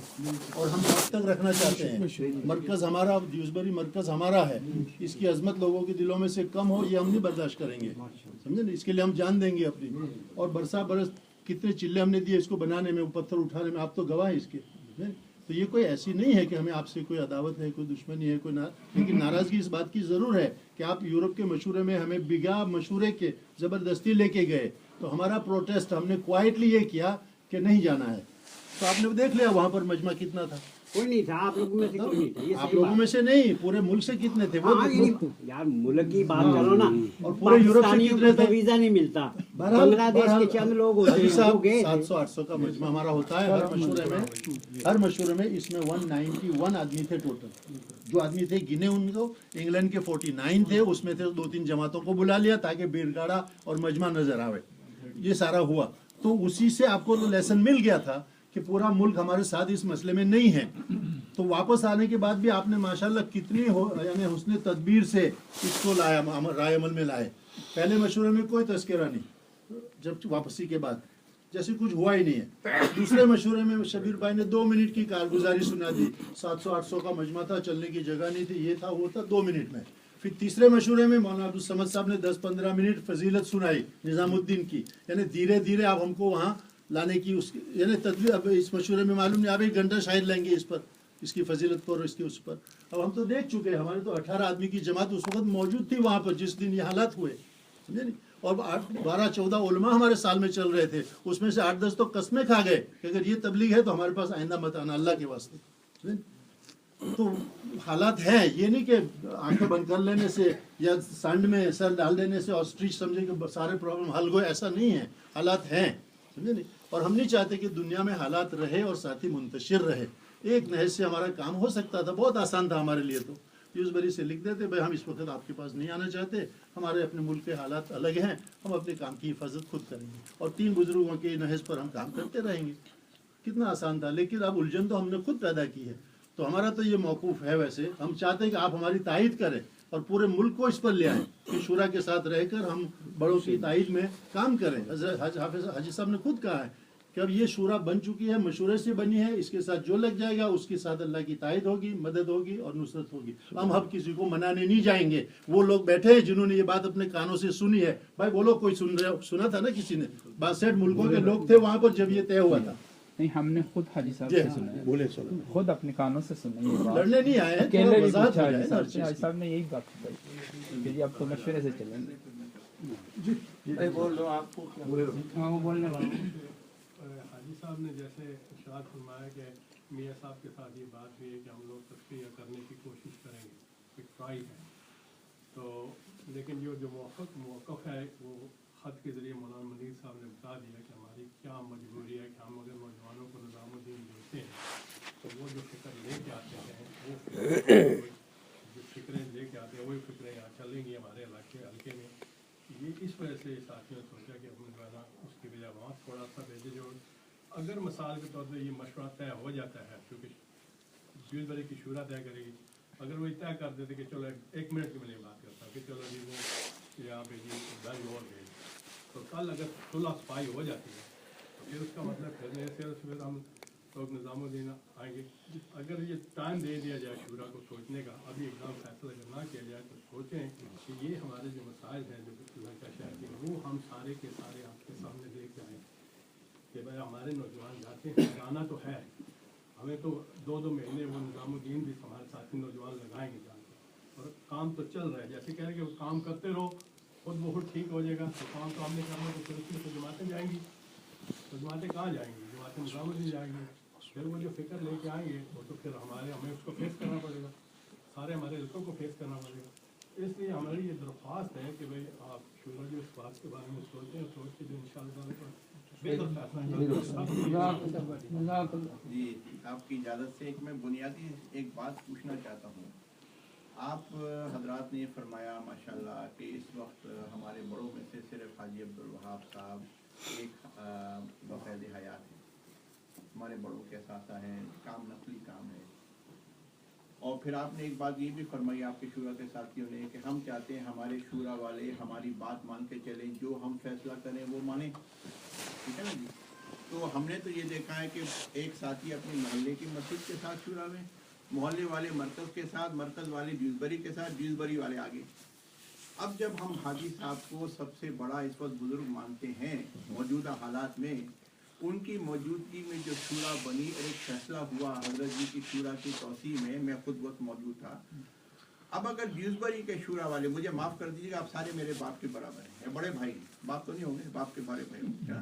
اور ہم اب تک رکھنا چاہتے ہیں. مرکز ہمارا ڈیوزبری مرکز ہمارا ہے, اس کی عظمت لوگوں کے دلوں میں سے کم ہو یہ ہم نہیں برداشت کریں گے, سمجھے نا. اس کے لیے ہم جان دیں گے اپنی. اور برسا برس کتنے چلے ہم نے دیے اس کو بنانے میں, پتھر اٹھانے میں, آپ تو گواہ ہیں اس کے. تو یہ کوئی ایسی نہیں ہے کہ ہمیں آپ سے کوئی عداوت ہے, کوئی دشمنی ہے, کوئی لیکن ناراضگی اس بات کی ضرور ہے کہ آپ یورپ کے مشورے میں ہمیں بگا مشورے کے زبردستی لے کے گئے, تو ہمارا پروٹیسٹ ہم نے کوائٹلی یہ کیا کہ نہیں جانا ہے. تو آپ نے دیکھ لیا وہاں پر مجمع کتنا تھا, کوئی نہیں تھا, آپ لوگوں میں سے کوئی نہیں تھا. آپ لوگوں میں سے نہیں, پورے ملک سے کتنے تھے وہ یار, ملک کی بات کرو نا. اور پورے یورپ سے کتنے تھے, ویزا نہیں ملتا, بنگلہ دیش کے چند لوگ ہوتے ہیں, 700-800 کا مجمع ہمارا ہوتا ہے ہر مشورے میں. اس میں 191 آدمی تھے ٹوٹل. جو آدمی تھے گنے ان کو, انگلینڈ کے 49 تھے, اس میں سے 2-3 جماعتوں کو بلا لیا تاکہ بیرگاڑا اور مجمع نظر آوے. یہ سارا ہوا, تو اسی سے آپ کو لیسن مل گیا تھا کہ پورا ملک ہمارے ساتھ اس مسئلے میں نہیں ہے. تو واپس آنے کے بعد بھی آپ نے ماشاءاللہ کتنی یعنی حسن تدبیر سے اس کو لایا, رائے عمل میں لائے. پہلے مشورے میں کوئی تذکرہ نہیں, جب واپسی کے بعد جیسے کچھ ہوا ہی نہیں ہے. دوسرے مشورے میں شبیر بھائی نے 2 منٹ کی کارگزاری سنا دی. 700-800 کا مجمع تھا, چلنے کی جگہ نہیں تھی, یہ تھا وہ تھا, 2 منٹ میں. پھر تیسرے مشورے میں مولانا عبدالصمد صاحب نے 10-15 منٹ فضیلت سنائی نظام الدین کی. یعنی دھیرے دھیرے آپ ہم کو وہاں لانے کی یعنی تدبیر. اب اس مشورے میں معلوم نہیں آپ 1 گھنٹہ شاید لیں گے اس پر, اس کی فضیلت پر اور اس کی اس پر. اب ہم تو دیکھ چکے ہیں, ہمارے تو 18 آدمی کی جماعت اس وقت موجود تھی وہاں پر جس دن یہ حالات ہوئے, سمجھے نہیں. اور 12-14 علماء ہمارے سال میں چل رہے تھے, اس میں سے 8-10 تو قسمیں کھا گئے کہ اگر یہ تبلیغ ہے تو ہمارے پاس آئندہ مت آنا, اللہ کے واسطے. تو حالات ہیں, یہ نہیں کہ آنکھیں بند کر لینے سے یا سانڈ میں سر ڈال دینے سے آسٹریچ سمجھے کہ سارے پرابلم حل ہوئے, ایسا نہیں ہے. حالات ہیں, سمجھے نہیں. اور ہم نہیں چاہتے کہ دنیا میں حالات رہے اور ساتھ ہی منتشر رہے. ایک نہج سے ہمارا کام ہو سکتا تھا, بہت آسان تھا ہمارے لیے. تو یوزبری سے لکھ دیتے بھائی ہم اس وقت آپ کے پاس نہیں آنا چاہتے, ہمارے اپنے ملک کے حالات الگ ہیں, ہم اپنے کام کی حفاظت خود کریں گے اور 3 بزرگوں کے نہج پر ہم کام کرتے رہیں گے. کتنا آسان تھا. لیکن اب الجھن تو ہم نے خود پیدا کی ہے. تو ہمارا تو یہ موقوف ہے. ویسے ہم چاہتے ہیں کہ آپ ہماری تائید کریں اور پورے ملک کو اس پر لے آئیں کہ شورا کے ساتھ رہ کر ہم بڑوں کی تائید میں کام کریں. حضرت حاجی صاحب نے خود کہا ہے کہ اب یہ شورا بن چکی ہے, مشورے سے بنی ہے, اس کے ساتھ جو لگ جائے گا اس کے ساتھ اللہ کی تائید ہوگی, مدد ہوگی اور نصرت ہوگی. ہم اب کسی کو منانے نہیں جائیں گے. وہ لوگ بیٹھے ہیں جنہوں نے یہ بات اپنے کانوں سے سنی ہے. بھائی بولو, کوئی سنا تھا نا کسی نے؟ 62 ملکوں کے لوگ تھے وہاں پر جب یہ طے ہوا تھا. نہیں, ہم نے خود حاجی صاحب سے سنا ہے, بولے خود اپنے کانوں سے سنا ہے. لڑنے نہیں آئے ہیں, حاجی صاحب نے یہی بات بتائی کہ اب تو مشورے سے چلیں گے. بول رہا ہوں آپ کو ہاں, وہ بولنے والا. حاجی صاحب نے جیسے ارشاد فرمایا کہ میاں صاحب کے ساتھ یہ بات ہوئی ہے کہ ہم لوگ تشریح کرنے کی کوشش کریں گے, ایک ٹرائی ہے. تو لیکن جو موقف ہے وہ خط کے ذریعے مولانا منیر صاحب نے بتا دیا کہ ہماری کیا مجبوری ہے کہ ہم اگر نوجوانوں کو نظام الدین دیتے ہیں تو وہ جو فکر لے کے آتے ہیں وہ جو فکریں لے کے آتے ہیں وہی فکریں یہاں چلیں گی ہمارے حلقے میں. یہ اس وجہ سے ساتھیوں نے سوچا کہ ہم جو ہے نا اس کی بجائے وہاں تھوڑا سا بھیجے. جو اگر مثال کے طور پہ یہ مشورہ طے ہو جاتا ہے, کیونکہ یوزبری کی شورا طے کرے گی, اگر وہ طے کر دیتے کہ چلو 1 منٹ کی میں نہیں بات کرتا کہ چلو جی وہ یہاں پہ جی دل اور گئے, تو کل اگر صلح صفائی ہو جاتی ہے تو پھر اس کا مطلب پھر ہم तो निज़ामुद्दीन आएंगे। अगर ये टाइम दे दिया जाए शूरा को सोचने का, अभी एकदम फैसला अगर ना किया जाए तो सोचें कि ये हमारे जो मसाइल हैं जो लंका शहर के, वो हम सारे के सारे आपके सामने लेके आए कि भाई हमारे नौजवान जाते हैं, जाना तो है, हमें तो 2-2 महीने वो निज़ामुद्दीन भी हमारे साथी नौजवान लगाएंगे जाके, और काम तो चल रहा है। जैसे कह रहे कि वो काम करते रहो खुद बहुत ठीक हो जाएगा, तो काम तो हमने करना, तो फिर उसमें तो जमातें जाएंगी, तो जमातें कहाँ जाएंगी, जमातें निज़ामुद्दीन जाएंगी। फिर वो जो फिक्र लेके आएंगे वो तो फिर हमें उसको फेस करना पड़ेगा, सारे हमारे हल्कों को फेस करना पड़ेगा। इसलिए हमारी ये दरख्वास्त है कि भाई आप शूरा जी इस बात के बारे में सोचें और सोच के जो इंशाअल्लाह जी आपकी इजाज़त से मैं बुनियादी एक बात पूछना चाहता हूँ। आप हजरात ने फरमाया माशाल्लाह कि इस वक्त हमारे बड़ों में से सिर्फ हाजी अब्दुल वहाब साहब एक बक़ैद हयात है, हमारे बड़ों के साथ हैं, काम नस्ली काम है। और फिर आपने एक बात ये भी फरमाई आपके शूरा के साथियों ने कि हम चाहते हैं हमारे शूरा वाले हमारी बात मान के चलें, जो हम फैसला करें वो माने, ठीक है ना जी। तो हमने तो ये देखा है कि एक साथी अपने मोहल्ले की मस्जिद के साथ शूरा में, मोहल्ले वाले मरकज़ के साथ, मरकज़ वाले ड्यूसबरी के साथ, ड्यूसबरी वाले आगे। अब जब हम हाजी साहब को सबसे बड़ा इस वक्त बुजुर्ग मानते हैं मौजूदा हालात में, उनकी मौजूदगी में जो शूरा बनी और एक फैसला हुआ हजरत जी की शूरा की तौसी में, मैं खुद वक्त मौजूद था। अब अगर ड्यूसबरी के शूरा वाले, मुझे माफ़ कर दीजिएगा, आप सारे मेरे बाप के बराबर हैं, बड़े भाई, बाप तो नहीं होंगे, बाप के बड़े भाई होंगे,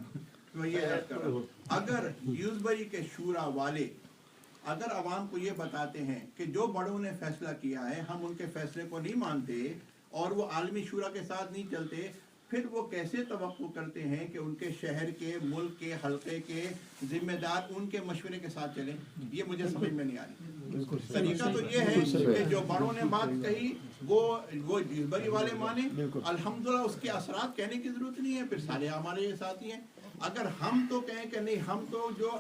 तो ये याद कर रहा हूँ। अगर ड्यूसबरी के शूरा वाले अगर आवाम को ये बताते हैं कि जो बड़ों ने फैसला किया है हम उनके फैसले को नहीं मानते और वो आलमी शूरा के साथ नहीं चलते, फिर वो कैसे तवक्को करते हैं कि उनके शहर के, मुल्क के, हल्के के जिम्मेदार उनके मशवरे के साथ चलें? ये मुझे समझ में नहीं आ रही। तरीका तो ये है कि जो बड़ों ने बात कही वो ड्यूसबरी वाले माने, अल्हम्दुलिल्लाह उसके असरात कहने की जरूरत नहीं है, फिर सारे हमारे साथी हैं। अगर हम तो कहें कि नहीं, हम तो जो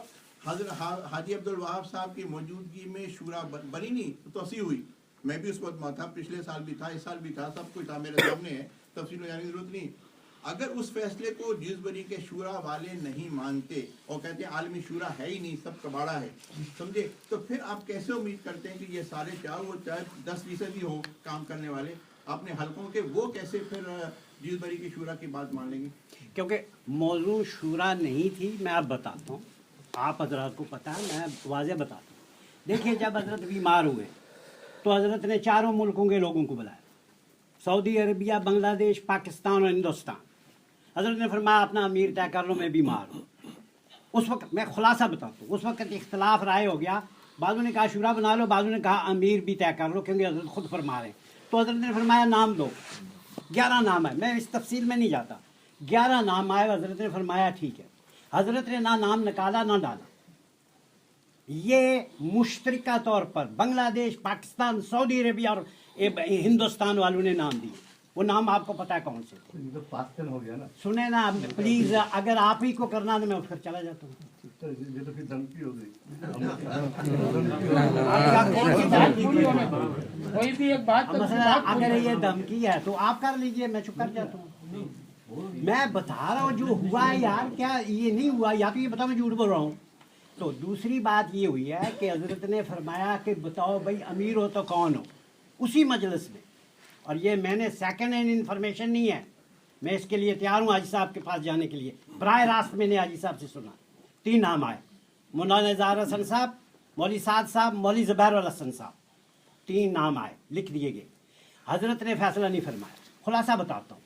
हाजी अब्दुल वहाब साहब की मौजूदगी में शूरा बनी नहीं, तो तोसी हुई, मैं भी उस वक्त था, पिछले साल भी था, इस साल भी था, सब कुछ था, मेरे सामने है, तफसील में जाने की जरूरत नहीं। अगर उस फैसले को ड्यूसबरी के शूरा वाले नहीं मानते और कहते हैं आलमी शूरा है ही नहीं, सब कबाड़ा है, समझे, तो फिर आप कैसे उम्मीद करते हैं कि ये सारे चाहे 10% ही हो काम करने वाले अपने हल्कों के, वो कैसे फिर ड्यूसबरी की शूरा की बात मान लेंगे? क्योंकि मौजू शूरा नहीं थी। मैं अब बताता हूँ, आप हजरत को पता है, मैं वाज़े बताता हूँ। देखिए, जब हजरत बीमार हुए तो हजरत ने चारों मुल्कों के लोगों को बुलाया, सऊदी अरबिया, बांग्लादेश, पाकिस्तान और हिंदुस्तान। हजरत ने फरमाया अपना अमीर तय कर लो, मैं बीमार हूँ। उस वक्त मैं खुलासा बताता हूँ, उस वक्त इख्तलाफ राय हो गया, बाज़ों ने कहा शूरा बना लो, बाज़ों ने कहा अमीर भी तय कर लो, क्योंकि हजरत खुद फरमा रहे हैं। तो हजरत ने फरमाया नाम दो, 11 नाम है, मैं इस तफसील में नहीं जाता, 11 नाम आए, हजरत ने फरमाया ठीक है। हजरत ने ना नाम निकाला ना डाला, ये मुश्तरका तौर पर बांग्लादेश, पाकिस्तान, सऊदी अरबिया और हिंदुस्तान वालों ने नाम दिए। वो नाम आपको पता है कौन से थे? तो 5 दिन हो गया ना। सुने ना प्लीज, अगर आप ही को करना तो मैं उठकर चला जाता हूँ। ये तो फिर धमकी हो गई। कोई भी एक बात, अगर ये धमकी है तो आप कर लीजिए, मैं चुप कर जाता हूँ। मैं बता रहा हूँ जो हुआ है यार, क्या ये नहीं हुआ, या तो ये बताओ मैं झूठ बोल रहा हूँ। तो दूसरी बात ये हुई है कि हजरत ने फरमाया कि बताओ भाई अमीर हो तो कौन हो, उसी मजलिस में। और ये मैंने सेकंड हैंड इन्फॉर्मेशन नहीं है, मैं इसके लिए तैयार हूँ हाजी साहब के पास जाने के लिए। बराह रास्त मैंने हाजी साहब से सुना, 3 नाम आए, मौलाना इज़हार हसन साहब, मौलवी साद साहब, मौलवी ज़ुबैर हसन साहब, 3 नाम आए, लिख दिए गए। हजरत ने फैसला नहीं फरमाया। खुलासा बताता हूँ,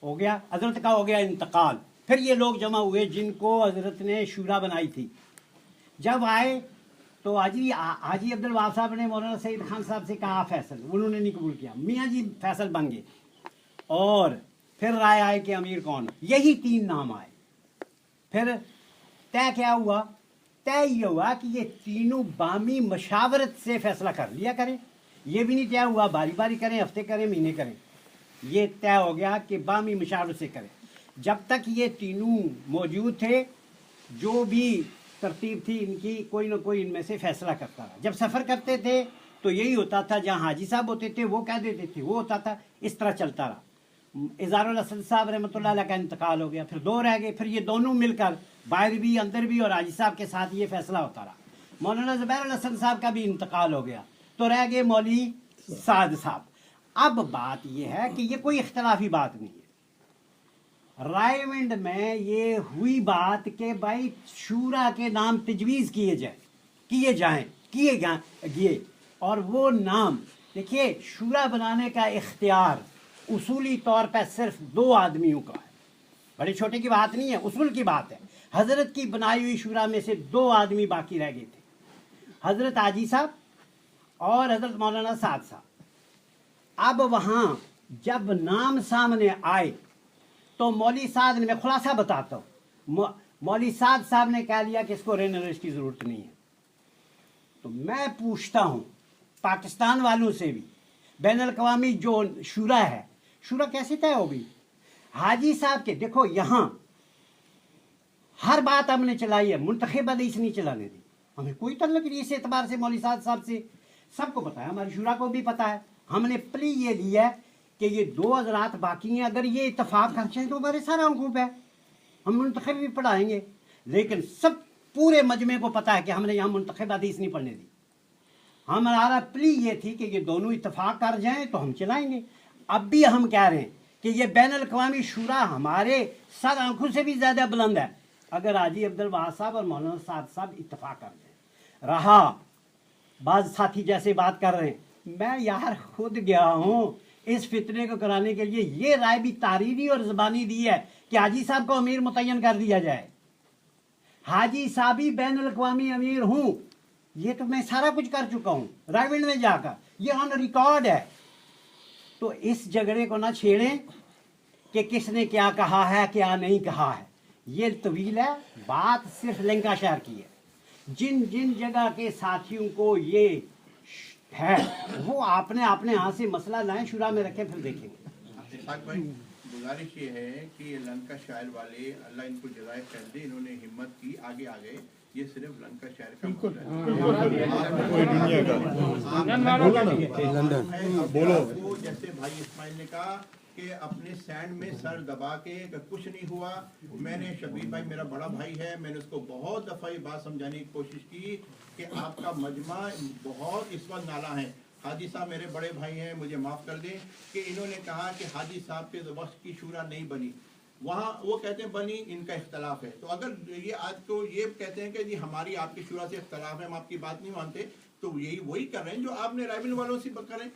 हो गया हजरत का, हो गया इंतकाल। फिर ये लोग जमा हुए जिनको हजरत ने शूरा बनाई थी। जब आए तो हाजी अब्दुल वहाब साहब ने मौलाना सईद खान साहब से कहा फैसल, उन्होंने नहीं कबूल किया। मियाँ जी फैसल बन गए और फिर राय आए कि अमीर कौन, यही 3 नाम आए। फिर तय क्या हुआ? तय ये हुआ कि ये तीनों बामी मशावरत से फैसला कर लिया करें। ये भी नहीं तय हुआ बारी बारी करें, हफ्ते करें, महीने करें, ये तय हो गया कि बामी मशावरत से करें। जब तक ये तीनों मौजूद थे, जो भी तरतीब थी इनकी, कोई ना कोई इनमें से फैसला करता रहा। जब सफ़र करते थे तो यही होता था, जहाँ हाजी साहब होते थे वो कह देते थे, वो होता था, इस तरह चलता रहा। इज़ारुल हसन साहब रहमतुल्लाह अलैह का इंतकाल हो गया, फिर 2 रह गए, फिर ये दोनों मिलकर बाहर भी अंदर भी और हाजी साहब के साथ ये फैसला होता रहा। मौलाना ज़ुबैरुल हसन साहब का भी इंतकाल हो गया, तो रह गए मौलवी साद साहब। अब बात ये है कि ये कोई इख्तलाफी बात नहीं है। रायविंड में ये हुई बात कि भाई शूरा के नाम तजवीज़ किए जाएं और वो नाम देखिए, शूरा बनाने का इख्तियार उसूली तौर पर सिर्फ 2 आदमियों का है, बड़े छोटे की बात नहीं है, उसूल की बात है। हजरत की बनाई हुई शूरा में से 2 आदमी बाकी रह गए थे, हजरत हाजी साहब और हजरत मौलाना साद साहब। अब वहाँ जब नाम सामने आए तो मौलवी साद ने, मैं खुलासा बताता हूँ, मौलवी साद साहब ने कह लिया कि इसको रेनरेश की ज़रूरत नहीं है। तो मैं पूछता हूँ पाकिस्तान वालों से भी, बैनुल अक़वामी जो शूरा है, शूरा कैसे तय होगी? हाजी साहब के देखो, यहाँ हर बात हमने चलाई है, मुंतखब हदीस नहीं चलाने दी, हमें कोई तल्लुक नहीं इस एतबार से। मौलवी साहब से सबको पता है, हमारी शूरा को भी पता है। हमने प्ली ये दी है कि ये 2 हज़रात बाकी हैं, अगर ये इतफाक़ कर जाए तो हमारे सारा खूब है, हम मुंतखब भी पढ़ाएंगे। लेकिन सब पूरे मजमे को पता है कि हमने यहाँ मुंतखब हदीस नहीं पढ़ने दी। हमारा प्ली ये थी कि ये दोनों इतफाक़ कर जाएं तो हम चलाएंगे। अब भी हम कह रहे हैं कि ये बैनुल अक़वामी शूरा हमारे सर आंखों से भी ज़्यादा बुलंद है, अगर हाजी अब्दुल वहाब साहब और मौलाना साद साहब इतफाक़ कर जाएं। रहा बाज़ साथी जैसे बात कर रहे हैं, मैं यार खुद गया हूँ इस फितने को कराने के लिए। ये राय भी तारीरी और ज़बानी दी है कि हाजी साहब को अमीर मुतय्यन कर दिया जाए। हाजी साहब ही बैनुल अक़वामी अमीर हूँ, ये तो मैं सारा कुछ कर चुका हूँ रायविंड में जाकर, ये ऑन रिकॉर्ड है। तो इस झगड़े को ना छेड़ें कि किसने क्या कहा है क्या नहीं कहा है, ये तवील है। बात सिर्फ लंकाशायर की है। जिन जिन जगह के साथियों को ये है वो आपने अपने यहाँ से मसला लाएं, शुरा में रखें, फिर देखेंगे। इसाक भाई, गुजारिश ये है कि ये लंकाशायर वाले, अल्लाह इनको जज़ाए खैर दे, इन्होंने हिम्मत की, आगे आ गए। ये सिर्फ लंकाशायर का बोलो, जैसे भाई इस्माइल ने कहा कि अपने सैंड में सर दबा के कुछ नहीं हुआ। मैंने शबीर भाई मेरा बड़ा भाई है, मैंने उसको बहुत दफ़ा ये बात समझाने की कोशिश की कि आपका मजमा बहुत इस वक्त नाला है। हाजी साहब मेरे बड़े भाई हैं, मुझे माफ़ कर दें कि इन्होंने कहा कि हाजी साहब के वक्त की शूरा नहीं बनी, वहाँ वो कहते हैं बनी, इनका इख्तलाफ है। तो अगर ये आज को ये कहते हैं कि जी हमारी आपकी शूरा से इख्तलाफ है, हम आपकी बात नहीं मानते, तो यही वही कर रहे हैं जो आपने रायविंड वालों से करें।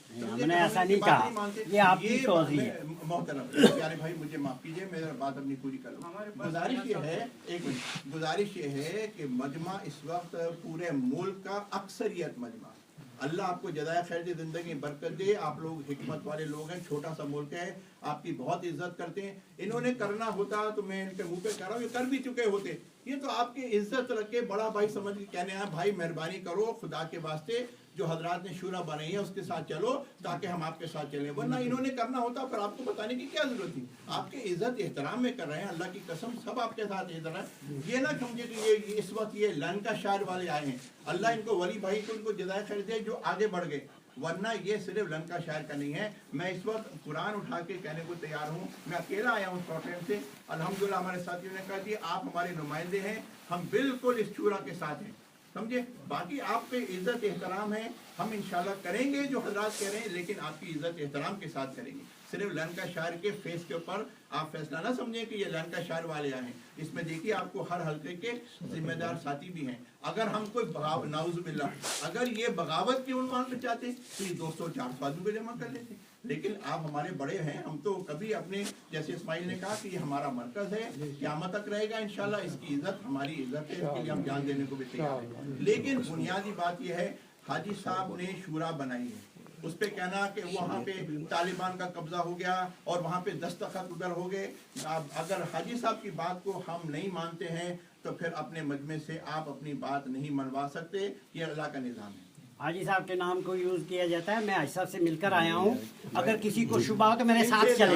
हमने ऐसा नहीं कहा, ये आपकी तौज़ी है। मोहतरम प्यारे भाई मुझे माफ़ कीजिए, मेरा बात अपनी पूरी कर लूँ। गुजारिश ये है, एक मिनट, गुजारिश ये है कि मजमा इस वक्त पूरे मुल्क का अक्सरियत मजमा, अल्लाह आपको जज़ाए खैर दे, ज़िंदगी बरकत दे। आप लोग हिकमत वाले लोग हैं, छोटा सा मुल्क है, आपकी बहुत इज्जत करते हैं। इन्होंने करना होता तो मैं इनके मुंह पे कह रहा हूँ, ये कर भी चुके होते। ये तो आपकी इज्जत रख के बड़ा भाई समझ के कहने हैं, भाई मेहरबानी करो खुदा के वास्ते, जो हजरात ने शूरा बनाई है उसके साथ चलो ताकि हम आपके साथ चलें। वरना इन्होंने करना होता फिर आपको बताने की क्या जरूरत थी। आपके इज्जत एहतराम में कर रहे हैं, अल्लाह की कसम सब आपके साथ इधर है। ये ना समझे कि ये इस वक्त ये लंकाशायर वाले आए हैं, अल्लाह इनको वली भाई को इनको जज़ाए खैर दे जो आगे बढ़ गए, वरना ये सिर्फ लंकाशायर का नहीं है। मैं इस वक्त कुरान उठा के कहने को तैयार हूँ, मैं अकेला आया हूँ स्कॉटलैंड से। अल्हम्दुलिल्लाह हमारे साथियों ने कहा जी आप हमारे नुमाइंदे हैं, हम बिल्कुल इस शूरा के साथ हैं, समझे। बाकी आप पे इज्जत एहतराम है, हम इंशाल्लाह करेंगे जो हजरात कह रहे हैं, लेकिन आपकी इज्जत एहतराम के साथ करेंगे। सिर्फ लंकाशायर के फेस के ऊपर आप फैसला ना समझें कि ये लंकाशायर वाले आए हैं। इसमें देखिए आपको हर हल्के के जिम्मेदार साथी भी हैं। अगर हम कोई नाउज़ुबिल्लाह अगर ये बगावत के उन्वान पे चाहते तो ये 200-400 आदमी को जमा कर लेते, लेकिन आप हमारे बड़े हैं, हम तो कभी अपने जैसे इस्माइल ने कहा कि ये हमारा मरकज है, क़यामत तक रहेगा इंशाल्लाह, इसकी इज्जत हमारी इज्जत है, इसके लिए हम जान देने को भी तैयार हैं। लेकिन बुनियादी बात यह है, हाजी साहब ने शूरा बनाई है, उस पर कहना कि वहाँ पे तालिबान का कब्जा हो गया और वहाँ पे दस्तखत उधर हो गए। अगर हाजी साहब की बात को हम नहीं मानते हैं तो फिर अपने मजमे से आप अपनी बात नहीं मनवा सकते, ये अल्लाह का निज़ाम है। हाजी साहब के नाम को यूज किया जाता है। मैं हाजी साहब से मिलकर आया हूँ, अगर किसी को शुबा हो तो मेरे साथ चले,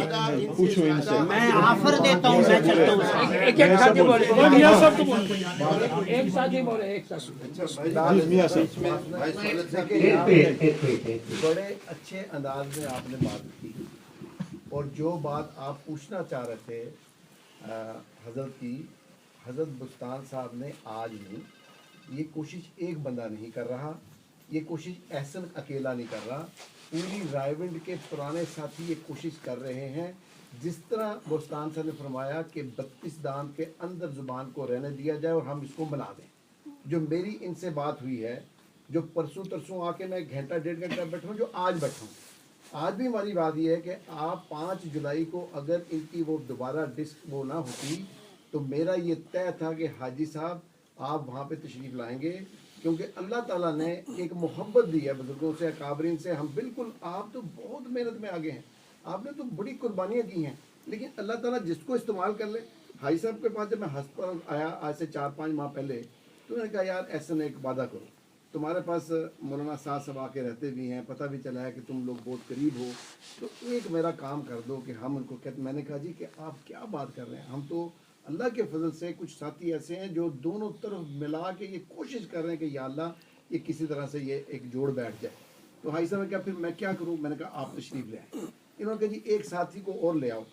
पूछो इनसे, मैं ऑफर देता हूँ, मैं चलता हूँ। एक साथी बोले, एक साथी बोले, एक बड़े अच्छे अंदाज में आपने बात की اور جو بات آپ پوچھنا چاہ رہے تھے حضرت کی، حضرت بستان صاحب نے آج نہیں، یہ کوشش ایک بندہ نہیں کر رہا، یہ کوشش احسن اکیلا نہیں کر رہا، پوری رائیونڈ کے پرانے ساتھی یہ کوشش کر رہے ہیں. جس طرح بستان صاحب نے فرمایا کہ 32 دان کے اندر زبان کو رہنے دیا جائے اور ہم اس کو منا دیں. جو میری ان سے بات ہوئی ہے، جو پرسوں ترسوں آ کے میں گھنٹہ ڈیڑھ گھنٹہ بیٹھا ہوں، جو آج بیٹھا ہوں، آج بھی ہماری بات یہ ہے کہ آپ 5 جولائی کو اگر ان کی وہ دوبارہ ڈسک وہ نہ ہوتی تو میرا یہ طے تھا کہ حاجی صاحب آپ وہاں پہ تشریف لائیں گے، کیونکہ اللہ تعالیٰ نے ایک محبت دی ہے بزرگوں سے، اکابرین سے. ہم بالکل، آپ تو بہت محنت میں آگے ہیں، آپ نے تو بڑی قربانیاں کی ہیں، لیکن اللہ تعالیٰ جس کو استعمال کر لے. حاجی صاحب کے پاس جب میں ہسپتال آیا آج سے 4-5 ماہ پہلے، تو میں نے کہا یار ایسا ایک وعدہ کرو، تمہارے پاس مولانا صاحب آ کے رہتے بھی ہیں، پتہ بھی چلا ہے کہ تم لوگ بہت قریب ہو، تو ایک میرا کام کر دو کہ ہم ان کو کہتے. میں نے کہا جی کہ آپ کیا بات کر رہے ہیں، ہم تو اللہ کے فضل سے کچھ ساتھی ایسے ہیں جو دونوں طرف ملا کے یہ کوشش کر رہے ہیں کہ یا اللہ یہ کسی طرح سے یہ ایک جوڑ بیٹھ جائے. تو حاجی صاحب نے کہا پھر میں کیا کروں؟ میں نے کہا آپ تشریف لے آئیں. انہوں نے کہا جی ایک ساتھی کو اور لے آؤ.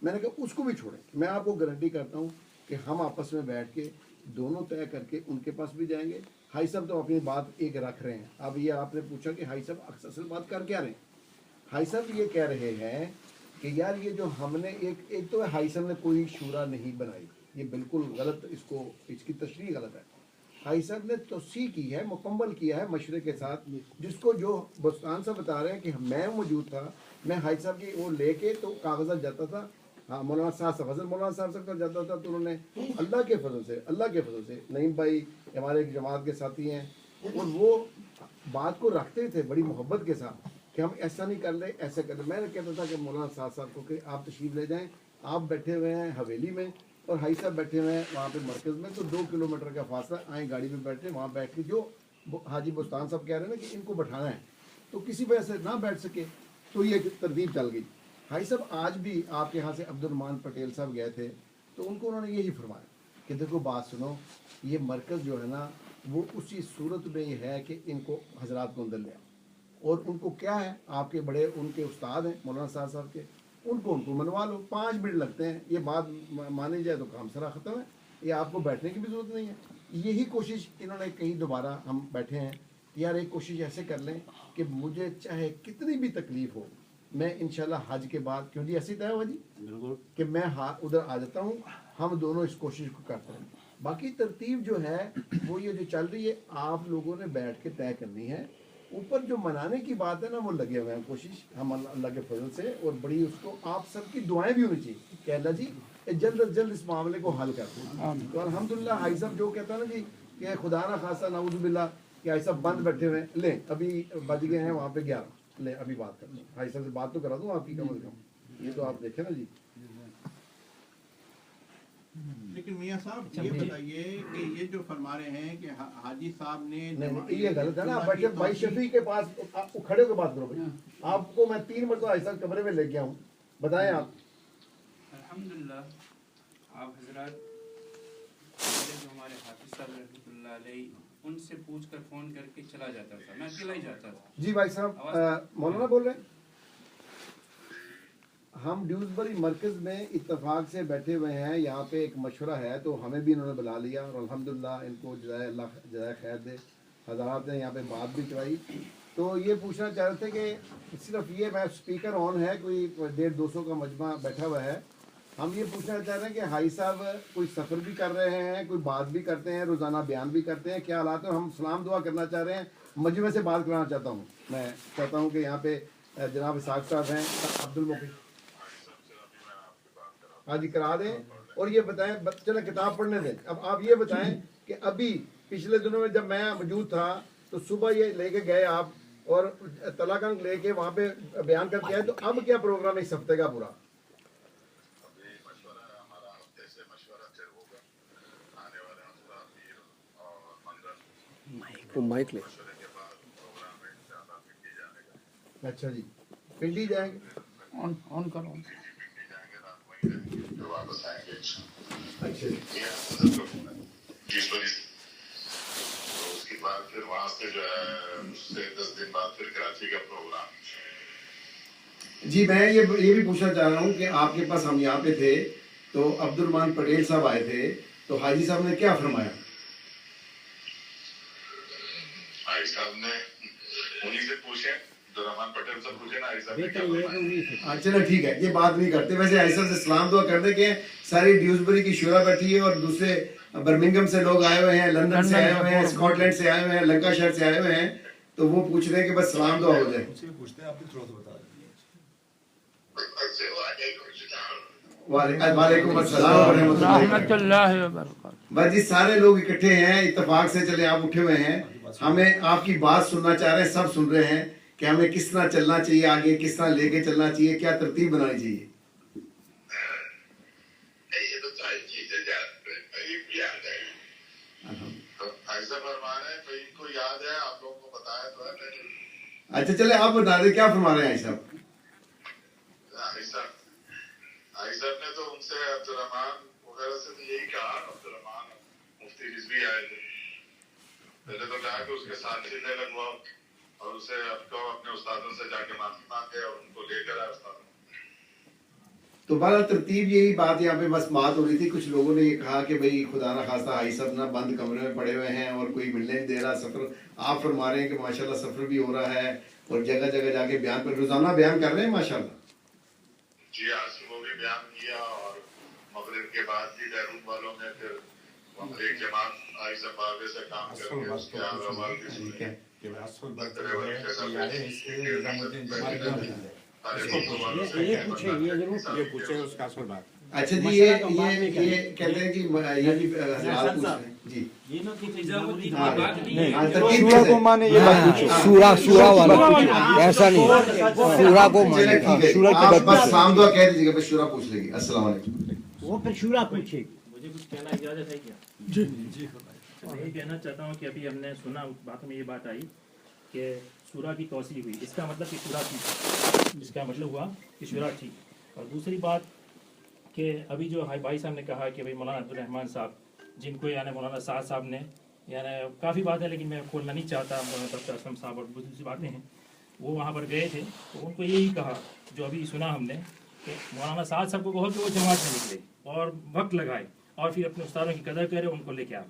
میں نے کہا اس کو بھی چھوڑیں. میں آپ کو گارنٹی کرتا ہوں کہ ہم آپس میں بیٹھ کے دونوں طے کر کے ان کے پاس بھی جائیں گے. حاجی صاحب تو اپنی بات ایک رکھ رہے ہیں. اب یہ آپ نے پوچھا کہ حاجی صاحب اصل بات کر کیا رہے ہیں. حاجی صاحب یہ کہہ رہے ہیں کہ یار یہ جو ہم نے ایک تو حاجی صاحب نے کوئی شورا نہیں بنائی، یہ بالکل غلط، اس کی تشریح غلط ہے. حاجی صاحب نے توسیع کی ہے، مکمل کیا ہے مشورے کے ساتھ، جس کو جو بستان صاحب بتا رہے ہیں کہ میں موجود تھا. میں حاجی صاحب کی وہ لے کے تو کاغذات جاتا تھا، ہاں مولانا صاحب حضرت مولانا صاحب سے جاتا تھا، تو انہوں نے اللہ کے فضل سے نعیم بھائی ہمارے ایک جماعت کے ساتھی ہیں، اور وہ بات کو رکھتے تھے بڑی محبت کے ساتھ کہ ہم ایسا نہیں کر لیں، ایسا کر لیں. میں نے کہتا تھا کہ مولانا صاحب کو کہ آپ تشریف لے جائیں، آپ بیٹھے ہوئے ہیں حویلی میں اور حاجی صاحب بیٹھے ہوئے ہیں وہاں پہ مرکز میں، تو 2 کلومیٹر کا فاصلہ، آئیں گاڑی میں بیٹھے وہاں بیٹھ کے جو حاجی بستان صاحب کہہ رہے ہیں نا کہ ان کو بٹھانا ہے، تو کسی وجہ سے نہ بیٹھ سکے تو یہ ترتیب چل گئی. حاجی صاحب آج بھی آپ کے یہاں سے عبد الرحمان پٹیل صاحب گئے تھے، تو ان کو انہوں نے یہی فرمایا کہ دیکھو بات سنو، یہ مرکز جو ہے نا وہ اسی صورت میں یہ ہے کہ ان کو حضرات کو اندر لے آؤ، اور ان کو کیا ہے، آپ کے بڑے ان کے استاد ہیں مولانا صاحب کے، ان کو منوا لو. 5 منٹ لگتے ہیں، یہ بات مانی جائے تو کام سارا ختم ہے، یہ آپ کو بیٹھنے کی بھی ضرورت نہیں ہے. یہی کوشش انہوں نے کہیں دوبارہ ہم بیٹھے ہیں یار ایک کوشش ایسے کر لیں کہ مجھے چاہے کتنی بھی تکلیف ہو، میں انشاءاللہ حج کے بعد، کیوں جی ایسی طے ہوا جی کہ میں ادھر آ جاتا ہوں، ہم دونوں اس کوشش کو کرتے ہیں. باقی ترتیب جو ہے وہ یہ جو چل رہی ہے آپ لوگوں نے بیٹھ کے طے کرنی ہے. اوپر جو منانے کی بات ہے نا وہ لگے ہوئے ہیں کوشش ہم اللہ کے فضل سے، اور بڑی اس کو آپ سب کی دعائیں بھی ہونی چاہیے کہ اللہ جی جلد از جلد اس معاملے کو حل کر دیں. تو الحمدللہ حاجی صاحب جو کہتا ہے نا جی کہ خدا نہ خاصا نعوذ باللہ کہ حاجی صاحب بند بیٹھے ہوئے لیں، ابھی بج گئے ہیں وہاں پہ 11 لیں، ابھی بات کرتے ہیں حاجی صاحب سے بات تو کرا دوں آپ کی کم از کم، یہ تو آپ دیکھیں نا جی. لیکن میاں صاحب یہ بتائیے کہ یہ جو فرما رہے ہیں کہ حاجی صاحب نے یہ غلط ہے نا. بھائی شفیع کے پاس آپ کھڑے ہو کے بات کرو بھائی. آپ کو میں 3 مرتبہ حاجی صاحب کمرے میں لے کے آؤں، بتائیں آپ. الحمدللہ آپ حضرات جو ہمارے حافظ صاحب رحمۃ اللہ علیہ ان سے پوچھ کر فون کر کے چلا جاتا تھا، میں اکیلا ہی جاتا تھا. جی بھائی صاحب مولانا بول رہے ہیں. ہم ڈیوزبری مرکز میں اتفاق سے بیٹھے ہوئے ہیں، یہاں پہ ایک مشورہ ہے تو ہمیں بھی انہوں نے بلا لیا، اور الحمدللہ ان کو جزائے اللہ جزائے خیر دے. حضرات نے یہاں پہ بات بھی کرائی. تو یہ پوچھنا چاہ رہے تھے کہ صرف یہ میں اسپیکر آن ہے، کوئی 150-200 کا مجمع بیٹھا ہوا ہے. ہم یہ پوچھنا چاہ رہے ہیں کہ حاجی صاحب کوئی سفر بھی کر رہے ہیں، کوئی بات بھی کرتے ہیں، روزانہ بیان بھی کرتے ہیں، کیا حالات ہیں؟ ہم سلام دعا کرنا چاہ رہے ہیں، مجمع سے بات کرانا چاہتا ہوں. میں چاہتا ہوں کہ یہاں پہ جناب اسحاق صاحب ہیں، عبد المقیم ہاں جی کرا دیں. اور یہ بتائیں، چلیں کتاب پڑھنے دیں. اب آپ یہ بتائیں کہ ابھی پچھلے دنوں میں جب میں موجود تھا تو صبح یہ لے کے گئے آپ اور طلاقان لے کے وہاں پہ بیان کر کے آئے، تو اب کیا پروگرام ہے اس ہفتے کا پورا؟ مائک لے. اچھا جی پنڈی جائیں گے، آن کرو. واپس آئیں گے اچھا تو اس کے بعد پھر وہاں سے جو ہے اس سے 10 دن بعد پھر کراچی کا پروگرام. جی میں یہ بھی پوچھنا چاہ رہا ہوں کہ آپ کے پاس ہم یہاں پہ تھے تو عبد الرحمان پٹیل صاحب آئے تھے تو حاجی صاحب نے کیا فرمایا؟ حاجی صاحب نے انہیں سے پوچھیں، عبد الرحمان پٹیل سے پوچھیں نا حاجی صاحب نے کیا فرمایا۔ چلو ٹھیک ہے، یہ بات نہیں کرتے. ویسے حاجی صاحب سے سلام دعا کر دیں کہ ساری ڈیوزبری کی شورا بیٹھی ہے اور دوسرے برمنگم سے لوگ آئے ہوئے ہیں، لندن سے آئے ہوئے ہیں، اسکاٹ لینڈ سے آئے ہوئے ہیں، لنکا شہر سے آئے ہوئے ہیں، تو وہ پوچھ رہے ہیں کہ بس سلام دعا ہو جائے. پوچھتے ہیں آپ بھی تھوڑا سا بتا دیجیے. وعلیکم السلام ورحمۃ اللہ وبرکاتہ. بس جی سارے لوگ اکٹھے ہیں، اتفاق سے چلے آپ اٹھے ہوئے ہیں، ہمیں آپ کی بات سننا چاہ رہے ہیں، سب سن رہے ہیں کہ ہمیں کس طرح چلنا چاہیے، آگے کس طرح لے کے چلنا چاہیے، کیا ترتیب بنانی چاہیے. یہ تو ساری چیزیں یاد ہے. ایسا فرمانا ہے بھائی ان کو یاد ہے، آپ لوگوں کو بتایا تو ہے. اچھا چلے آپ بتا دیں کیا فرما رہے ہیں حاجی صاحب. حاجی صاحب نے تو ان سے عبد الرحمان وغیرہ سے تو یہی کہا. عبد الرحمان مفتی رضوی آئے تھے، پہلے تو کہا کہ اس کے ساتھ ہی لگواؤ اور اسے اب کو اپنے استادوں سے جا کے معافی مانگے اور ان کو لے کر آئے استادوں. تو بہرحال ترتیب یہی بات یہاں پہ بس بات ہو رہی تھی. کچھ لوگوں نے یہ کہا کہ بھئی خدا نہ خواستہ حاجی صاحب نہ بند کمرے میں پڑے ہوئے ہیں اور کوئی ملنے نہیں دے رہا. سفر آپ فرما رہے ہیں کہ ماشاءاللہ سفر بھی ہو رہا ہے اور جگہ جگہ جا کے بیان پر روزانہ بیان کر رہے ہیں ماشاءاللہ. جی آج صبح بھی بیان کیا اور مغرب کے بعد بھی بیروت والوں نے پھر ایک جماعت آئی صاحب آگے سے کام کر کے اس کے احوال بھی سنے. اچھا جی یہ کہتے ہیں کہ یہ بھی حضرات پوچھ رہے ہیں. جی شورا کو مانے یہ بات پوچھو. شورا والا ایسا نہیں، شورا کو مانے. آپ بس سلام دعا کہہ دیجیے گا، بس شورا پوچھ لے گی. السلام علیکم. وہ پھر شورا پوچھے. مجھے کچھ کہنا اجازت ہے کیا؟ جی میں یہ کہنا چاہتا ہوں کہ ابھی ہم نے سنا باتوں میں یہ بات آئی کہ شورا کی توسیع ہوئی، اس کا مطلب کہ شورا تھی، اس کا مطلب ہوا کہ شورا تھی. اور دوسری بات کہ ابھی جو بھائی صاحب نے کہا کہ بھائی مولانا عبد الرحمان صاحب جن کو یعنی مولانا سعد صاحب نے یعنی کافی بات ہے لیکن میں کھولنا نہیں چاہتا، مولانا ڈاکٹر اسلم صاحب اور دوسری باتیں ہیں، وہ وہاں پر گئے تھے تو ان کو یہی کہا جو ابھی سنا ہم نے کہ مولانا سعد صاحب کو کہو کہ وہ جماعت میں نکلے اور وقت لگائے اور پھر اپنے استادوں کی قدر کرے، ان کو لے کے آئے.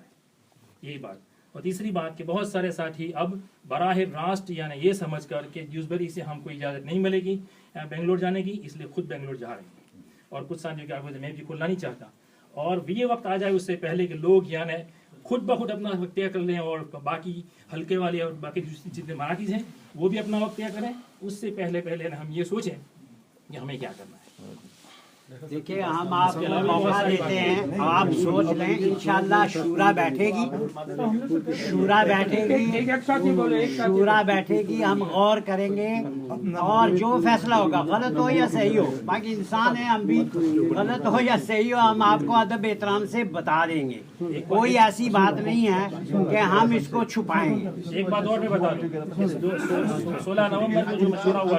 یہی بات. اور تیسری بات کہ بہت سارے ساتھی اب براہ راست یعنی یہ سمجھ کر کہ ڈیوزبری سے ہم کو اجازت نہیں ملے گی بنگلور جانے کی، اس لیے خود بنگلور جا رہے ہیں. اور کچھ ساتھیوں کے آگے میں بھی کھلنا نہیں چاہتا اور یہ وقت آ جائے اس سے پہلے کہ لوگ یعنی خود بخود اپنا وقت طے کر لیں اور باقی حلقے والے اور باقی جتنے مراکز ہیں وہ بھی اپنا وقت طے کریں. اس سے پہلے ہم یہ سوچیں کہ ہمیں کیا کرنا ہے. دیکھیے ہم آپ کو موقع دیتے ہیں، آپ سوچ لیں. انشاءاللہ شورا بیٹھے گی، شورا بیٹھے گی، شورا بیٹھے گی، ہم غور کریں گے اور جو فیصلہ ہوگا غلط ہو یا صحیح ہو، باقی انسان ہیں ہم بھی، غلط ہو یا صحیح ہو ہم آپ کو ادب احترام سے بتا دیں گے. کوئی ایسی بات نہیں ہے کہ ہم اس کو چھپائیں گے. ایک بات اور میں بتا دوں، 16 نومبر کو جو مشورہ ہوا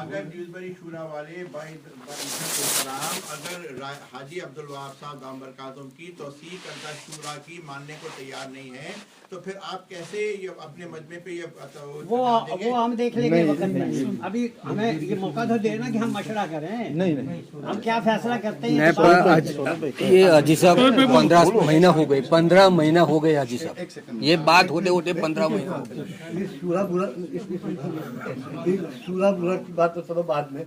اگر ڈیوزبری شورا والے اگر حاجی عبد الوہاب صاحب دام برکاتہم کی توثیق کردہ شورا کی ماننے کو تیار نہیں ہے تو پھر آپ کیسے یہ اپنے مجمع پہ یہ وہ ہم دیکھ لیں گے وقت میں. ابھی ہمیں یہ موقع تو دینا کہ ہم مشورہ کریں. نہیں ہم کیا فیصلہ کرتے ہیں. یہ حاجی صاحب 15 مہینہ ہو گئے، 15 مہینہ ہو گئے حاجی صاحب، یہ بات ہوتے ہوتے 15 مہینہ ہو گئے. شورا برا کی بات تو چلو بعد میں،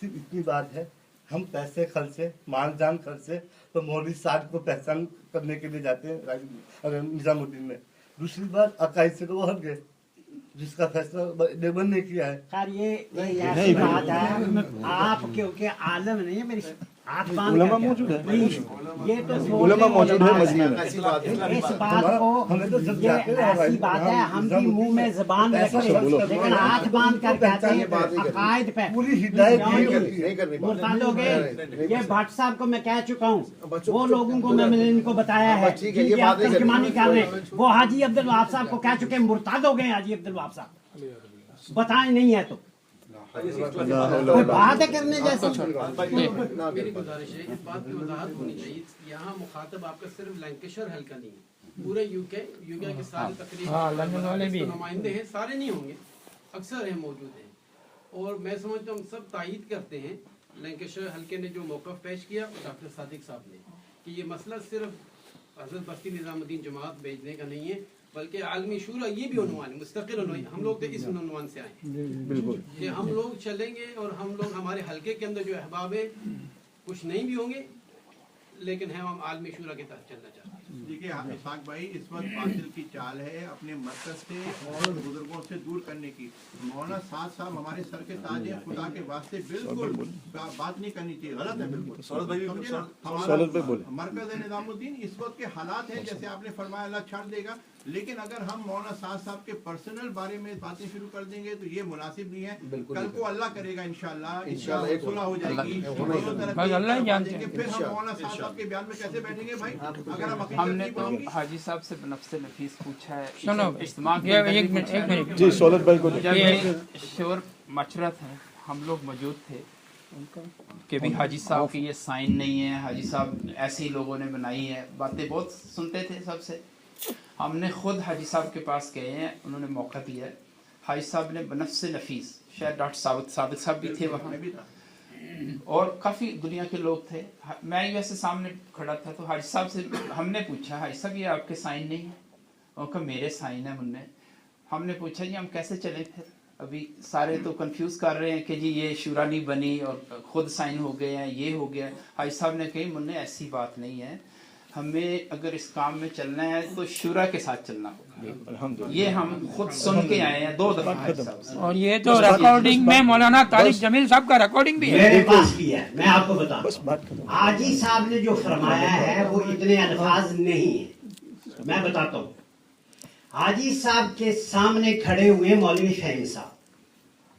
صرف اتنی بات ہے ہم پیسے خرچے مال جان خرچے تو مولوی صاحب کو پہچان کرنے کے لیے جاتے ہیں نظام الدین میں. دوسری بات عقائد سے تو وہ ہٹ گئے جس کا فیصلہ دیوبند نے کیا ہے. خیر یہ ایسی بات ہے، آپ کیونکہ عالم نہیں ہے میری ہاتھ باندھ علماء موجود ہے، یہ تو علماء موجود ہے مجمع میں. اس بات کو یہ ایسی بات ہے ہم بھی منہ میں زبان رکھتے لیکن ہاتھ باندھ کر کہتے ہیں عقائد پہ پوری ہدایت مرتد ہو گئے. یہ بھٹ صاحب کو میں کہہ چکا ہوں، وہ لوگوں کو میں نے ان کو بتایا ہے کہ آپ ترجمانی کر رہے ہیں، وہ حاجی عبد الوہاب صاحب کو کہہ چکے مرتد ہو گئے. حاجی عبد الوہاب صاحب بتائیں نہیں ہے تو کوئی بات ہے کرنے جیسے. میری گزارش ہے اس بات کی وضاحت ہونی چاہیے، یہاں مخاطب آپ کا صرف لینکشر حلقہ نہیں ہے، पूरे यूके के सारे तकरीबन हाँ, लंदन वाले भी नुमाइंदे हैं, सारे नहीं होंगे, अक्सर हैं, मौजूद हैं। और मैं समझता हूँ हम सब तायद करते हैं लैंकाशायर हल्के ने जो मौक़िफ़ पेश किया और डॉक्टर सादिक साहब ने, कि ये मसला सिर्फ हज़रत बस्ती निज़ामुद्दीन जमात भेजने का नहीं है, बल्कि आलमी शूरा ये भी उन्वान है, मुस्तक़िल उन्वान। हम लोग तो इस उन्वान से आए हैं बिल्कुल कि हम लोग चलेंगे और हम लोग हमारे हल्के के अंदर जो अहबाब है कुछ नहीं भी होंगे, लेकिन हम आलमी शूरा के तहत चलना चाहते हैं। देखिए इसाक भाई, इस वक्त बातिल की चाल है अपने मरकज से और बुजुर्गों से दूर करने की। मौलाना साद साहब हमारे सर के ताज है, खुदा के वास्ते बिल्कुल बात नहीं करनी चाहिए, गलत है बिल्कुल। समझे ना, हमारा मरकज निज़ामुद्दीन इस वक्त के हालात है, जैसे आपने फरमाया अल्लाह छाड़ देगा, लेकिन अगर हम मौलाना साद साहब के पर्सनल बारे में बातें शुरू कर देंगे तो ये मुनासिब नहीं है। कल को अल्लाह करेगा इंशाल्लाह सुलह हो जाएगी, फिर हम मौलाना साद साहब के बयान में कैसे बैठेंगे भाई? अगर हम हमने तो हाजी साहब से नफ्से नफीस पूछा है, सुनो इस्तेमाल एक मिनट जी सोलत भाई को जब ये शोर मच रहा था, हम लोग मौजूद थे कि भी हाजी साहब की ये साइन नहीं है, हाजी साहब ऐसे ही लोगों ने बनाई है, बातें बहुत सुनते थे सबसे। हमने खुद हाजी साहब के पास गए हैं, उन्होंने मौका दिया, हाजी साहब ने बनफ्से नफीस, शायद डॉक्टर सादिक साहब भी थे वहाँ और काफ़ी दुनिया के लोग थे। मैं वैसे सामने खड़ा था तो हाजी साहब से हमने पूछा, हाजी साहब ये आपके साइन नहीं है? उनका मेरे साइन है मुन्ने। हमने पूछा जी हम कैसे चलें फिर? अभी सारे तो कंफ्यूज कर रहे हैं कि जी ये शूरा नहीं बनी और ख़ुद साइन हो गए हैं, ये हो गया। हाजी साहब ने कही मुन्ने ऐसी बात नहीं है, हमें अगर इस काम में चलना है तो शूरा के साथ चलना होगा। ये हम खुद सुन के आए हैं 2 दफा। और ये तो रिकॉर्डिंग में मौलाना तारिक जमील साहब का रिकॉर्डिंग भी है, मेरे पास भी है। मैं आपको बताता, हाजी साहब ने जो फरमाया है वो इतने अल्फाज नहीं है। मैं बताता हूँ, हाजी साहब के सामने खड़े हुए मौलवी फहीम साहब,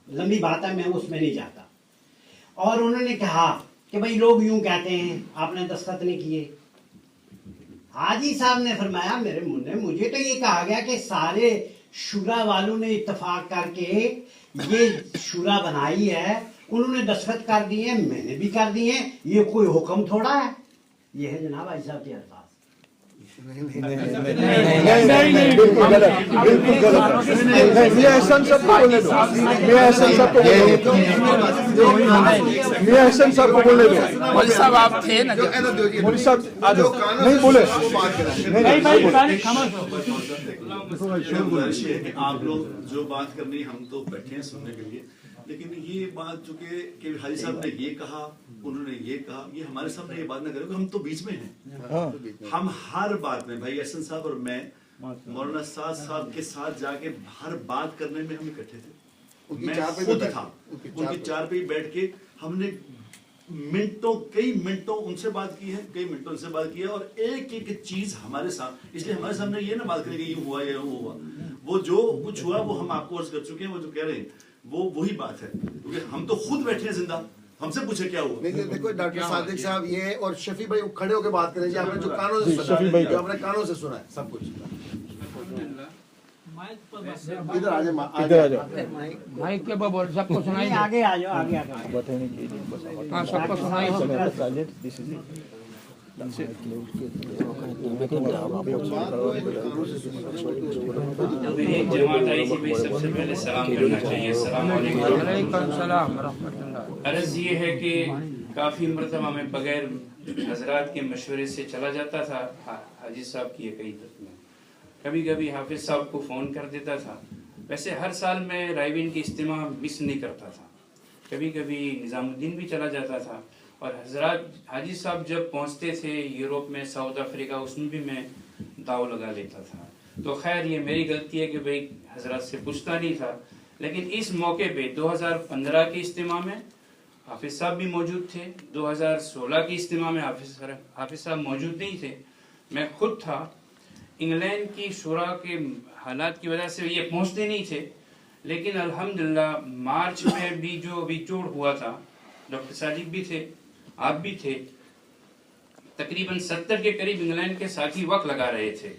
लंबी बात है, मैं उसमें नहीं जाता, और उन्होंने कहा कि भाई लोग यूं कहते हैं, आपने दस्तखत नहीं किए। हाजी साहब ने फरमाया मेरे मुन्ने, मुझे तो ये कहा गया कि सारे शूरा वालों ने इत्तेफाक करके ये शूरा बनाई है, उन्होंने दस्तखत कर दिए, मैंने भी कर दिए, ये कोई हुक्म थोड़ा है। ये है जनाब भाई साहब के अल्फाज। आप थे ना नहीं बोले, आप लोग जो बात करनी हम तो बैठे हैं सुनने के लिए, लेकिन ये बात जो कि हाजी साहब ने ये कहा, उन्होंने ये कहा, ये हमारे सामने ये बात ना करें, हम तो बीच में हैं। हम हर बात में, भाई एहसन साहब और मैं मौलाना साद साहब के साथ जाके हर बात करने में हम इकट्ठे थे। मैं खुद था उनकी चार पे बैठ के, हमने कई मिनटों उनसे बात की है, कई मिनटों उनसे बात की है, और एक एक चीज हमारे साथ, इसलिए हमारे सामने ये ना बात करें कि ये हुआ या वो हुआ, वो जो कुछ हुआ वो हम आपको अर्ज कर चुके हैं। वो जो कह रहे हैं वो वही बात है, क्योंकि हम तो खुद बैठे हैं जिंदा, हमसे पूछे क्या हुआ। नहीं देखो डॉक्टर सादिक साहब ये और शफी भाई खड़े होकर बात करें, आपने जो कानों से अपने कानों से सुना है सब कुछ। इधर आ जाओ माइक के बोल, सबको सुनाई, आगे आ जाओ, आगे हाँ सबको सुनाई। जमात आई थी भाई, सबसे पहले सलाम करना चाहिए। अस्सलाम वालेकुम। अर्ज ये है कि काफ़ी मरतबा में बगैर हजरात के मशवरे से चला जाता था हाजी साहब की अक़ीदत में, कभी कभी हाफिज साहब को फ़ोन कर देता था। वैसे हर साल मैं राइविन की इज्तिमा मिस नहीं करता था, कभी कभी निज़ामुद्दीन भी चला जाता था, और हजरात हाजी साहब जब पहुंचते थे यूरोप में, साउथ अफ्रीका, उसमें भी मैं दाव लगा लेता था। तो खैर ये मेरी गलती है कि भाई हजरात से पूछता नहीं था। लेकिन इस मौके पे 2015 की इज्तिमा में हाफिज साहब भी मौजूद थे, 2016 की इज्तिमा में हाफिज साहब मौजूद नहीं थे, मैं खुद था। इंग्लैंड की शुरा के हालात की वजह से ये पहुंचते नहीं थे, लेकिन अल्हम्दुलिल्लाह मार्च में भी जो बिछोड़ हुआ था, डॉक्टर सादिक भी थे, आप भी थे, तकरीबन 70 के करीब इंग्लैंड के साथी वक्त लगा रहे थे।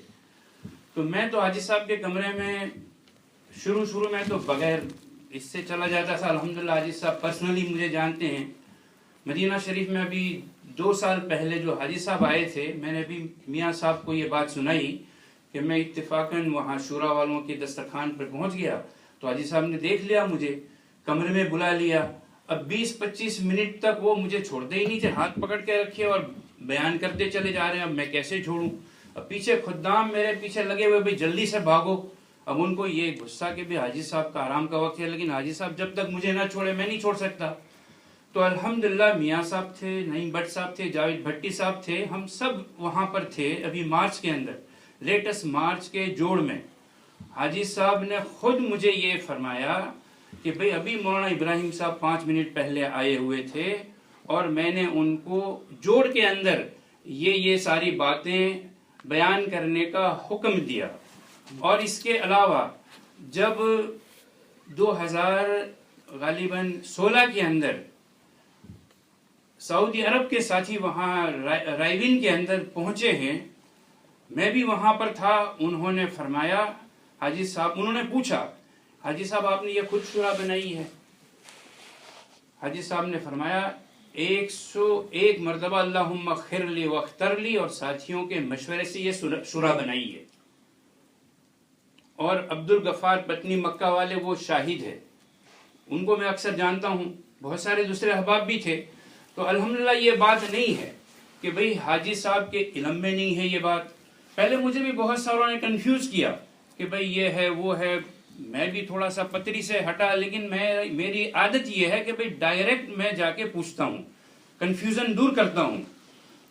तो मैं तो हाजी साहब के कमरे में शुरू में तो बगैर इससे चला जाता था। अल्हम्दुलिल्लाह हाजी साहब पर्सनली मुझे जानते हैं। मदीना शरीफ में अभी 2 साल पहले जो हाजी साहब आए थे, मैंने अभी मियाँ साहब को ये बात सुनाई کہ मैं इत्तेफाकन वहाँ शूरा वालों के दस्तरखान पर पहुँच गया तो हाजी साहब ने देख लिया, मुझे कमरे में बुला लिया। अब 20-25 मिनट तक वो मुझे छोड़ते ही नहीं थे, हाथ पकड़ के रखे और बयान करते चले जा रहे हैं। अब मैं कैसे छोड़ूं? अब पीछे खुद्दाम मेरे पीछे लगे हुए, भाई जल्दी से भागो। अब उनको ये गुस्सा कि भाई हाजी साहब का आराम का वक्त है, लेकिन हाजी साहब जब तक मुझे ना छोड़े मैं नहीं छोड़ सकता। तो अल्हम्दुलिल्लाह मियाँ साहब थे, नईम भट्ट साहब थे, जावेद भट्टी साहब थे, हम सब वहाँ पर थे। अभी मार्च के अंदर, लेटेस्ट मार्च के जोड़ में हाजी साहब ने खुद मुझे ये फरमाया कि भाई अभी मौलाना इब्राहिम साहब 5 मिनट पहले आए हुए थे और मैंने उनको जोड़ के अंदर ये सारी बातें बयान करने का हुक्म दिया। और इसके अलावा जब 2016 के अंदर सऊदी अरब के साथी वहाँ राइविन के अंदर पहुंचे हैं, मैं भी वहाँ पर था। उन्होंने फरमाया हाजी साहब, उन्होंने पूछा हाजी साहब आपने ये खुद शुरा बनाई है? हाजी साहब ने फरमाया 101 मरतबा अल्लाहुम्मा खिरली वख्तरली और साथियों के मशवरे से ये शुरा बनाई है। और अब्दुल गफ्फार पत्नी मक्का वाले वो शाहिद है, उनको मैं अक्सर जानता हूँ, बहुत सारे दूसरे अहबाब भी थे। तो अल्हम्दुलिल्लाह ये बात नहीं है कि भाई हाजी साहब के इल्म में नहीं है ये बात। पहले मुझे भी बहुत सारों ने कंफ्यूज किया कि भाई ये है वो है, मैं भी थोड़ा सा पतरी से हटा, लेकिन मेरी आदत ये है कि भाई डायरेक्ट मैं जाके पूछता हूँ, कंफ्यूजन दूर करता हूँ।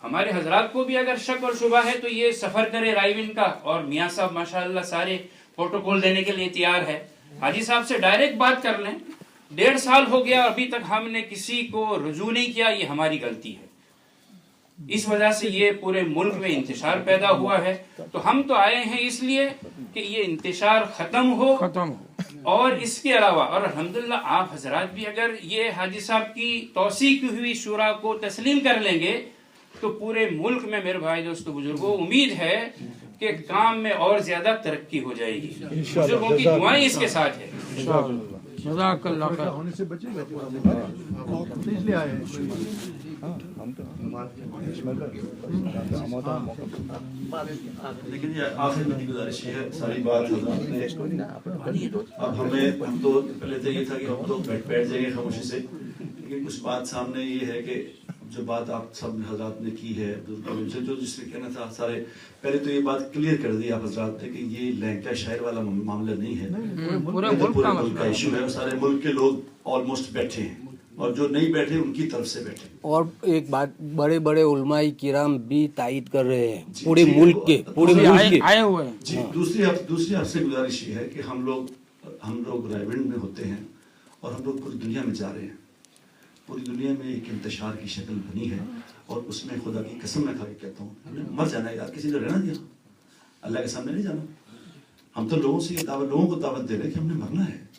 हमारे हजरात को भी अगर शक और शुबा है तो ये सफर करे राइविन का, और मियाँ साहब माशाअल्लाह सारे प्रोटोकॉल देने के लिए तैयार है। हाजी साहब से डायरेक्ट बात कर लें। 1.5 साल हो गया, अभी तक हमने किसी को रुजू नहीं किया, ये हमारी गलती है। इस वजह से ये पूरे मुल्क में इंतशार पैदा हुआ है। तो हम तो आए हैं इसलिए कि ये इंतशार खत्म हो। और इसके अलावा, और अल्हम्दुलिल्लाह आप हजरात भी अगर ये हाजी साहब की तौसीक हुई शुरा को तस्लीम कर लेंगे तो पूरे मुल्क में मेरे भाई दोस्तों बुजुर्गों उम्मीद है कि काम में और ज्यादा तरक्की हो जाएगी। बुजुर्गों की दुआएं इसके साथ है। होने से बचेगा, इसलिए आए हैं। लेकिन ये आखिर में गुजारिश है, सारी बात अब हम तो पहले तो ये था कि हम तो बैठ जाएंगे खामोशी से, लेकिन कुछ बात सामने ये है कि जो बात आप सब हजरात ने की है, जो जिससे कहना था सारे, पहले तो ये बात क्लियर कर दी आप हजरात ने कि ये लैंकाशायर वाला मामला नहीं है, पूरे मुल्क का इशू है। सारे मुल्क के लोग ऑलमोस्ट बैठे हैं और जो नहीं बैठे उनकी तरफ से बैठे। और एक बात, बड़े बड़े उलमाए किराम भी तायद कर रहे हैं, पूरे मुल्क के आए हुए हैं। जी, दूसरी आपसे गुजारिश ये है कि हम लोग रायविंड में होते हैं और हम लोग पूरी दुनिया में जा रहे हैं। पूरी दुनिया में एक इंतशार की शक्ल बनी है और उसमें खुदा की कसम मैं खा के कहता हूँ, हमने मर जाना है यार, किसी ने रहना दिया, अल्लाह के सामने नहीं जाना। हम तो लोगों से लोगों को दावत दे रहे हैं कि हमने मरना है।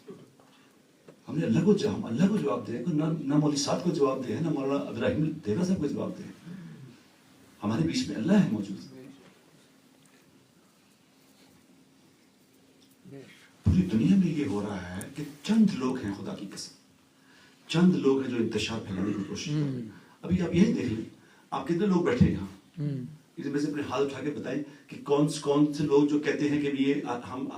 हमने अल्लाह को जवाब दे, ना मौलवी साहब को जवाब दे, ना मौलाना इब्राहिम देगा साहब को जवाब दे। हमारे बीच में अल्लाह है मौजूद। पूरी दुनिया में ये हो रहा है कि चंद लोग हैं, खुदा की कसम चंद लोग हैं जो इंतशार फैलाने की कोशिश कर रहे हैं। अभी आप यही देख लें, आप कितने लोग बैठे हैं यहाँ, इसमें से अपने हाल उठा के बताएं कि कौन से लोग जो कहते हैं कि ये हम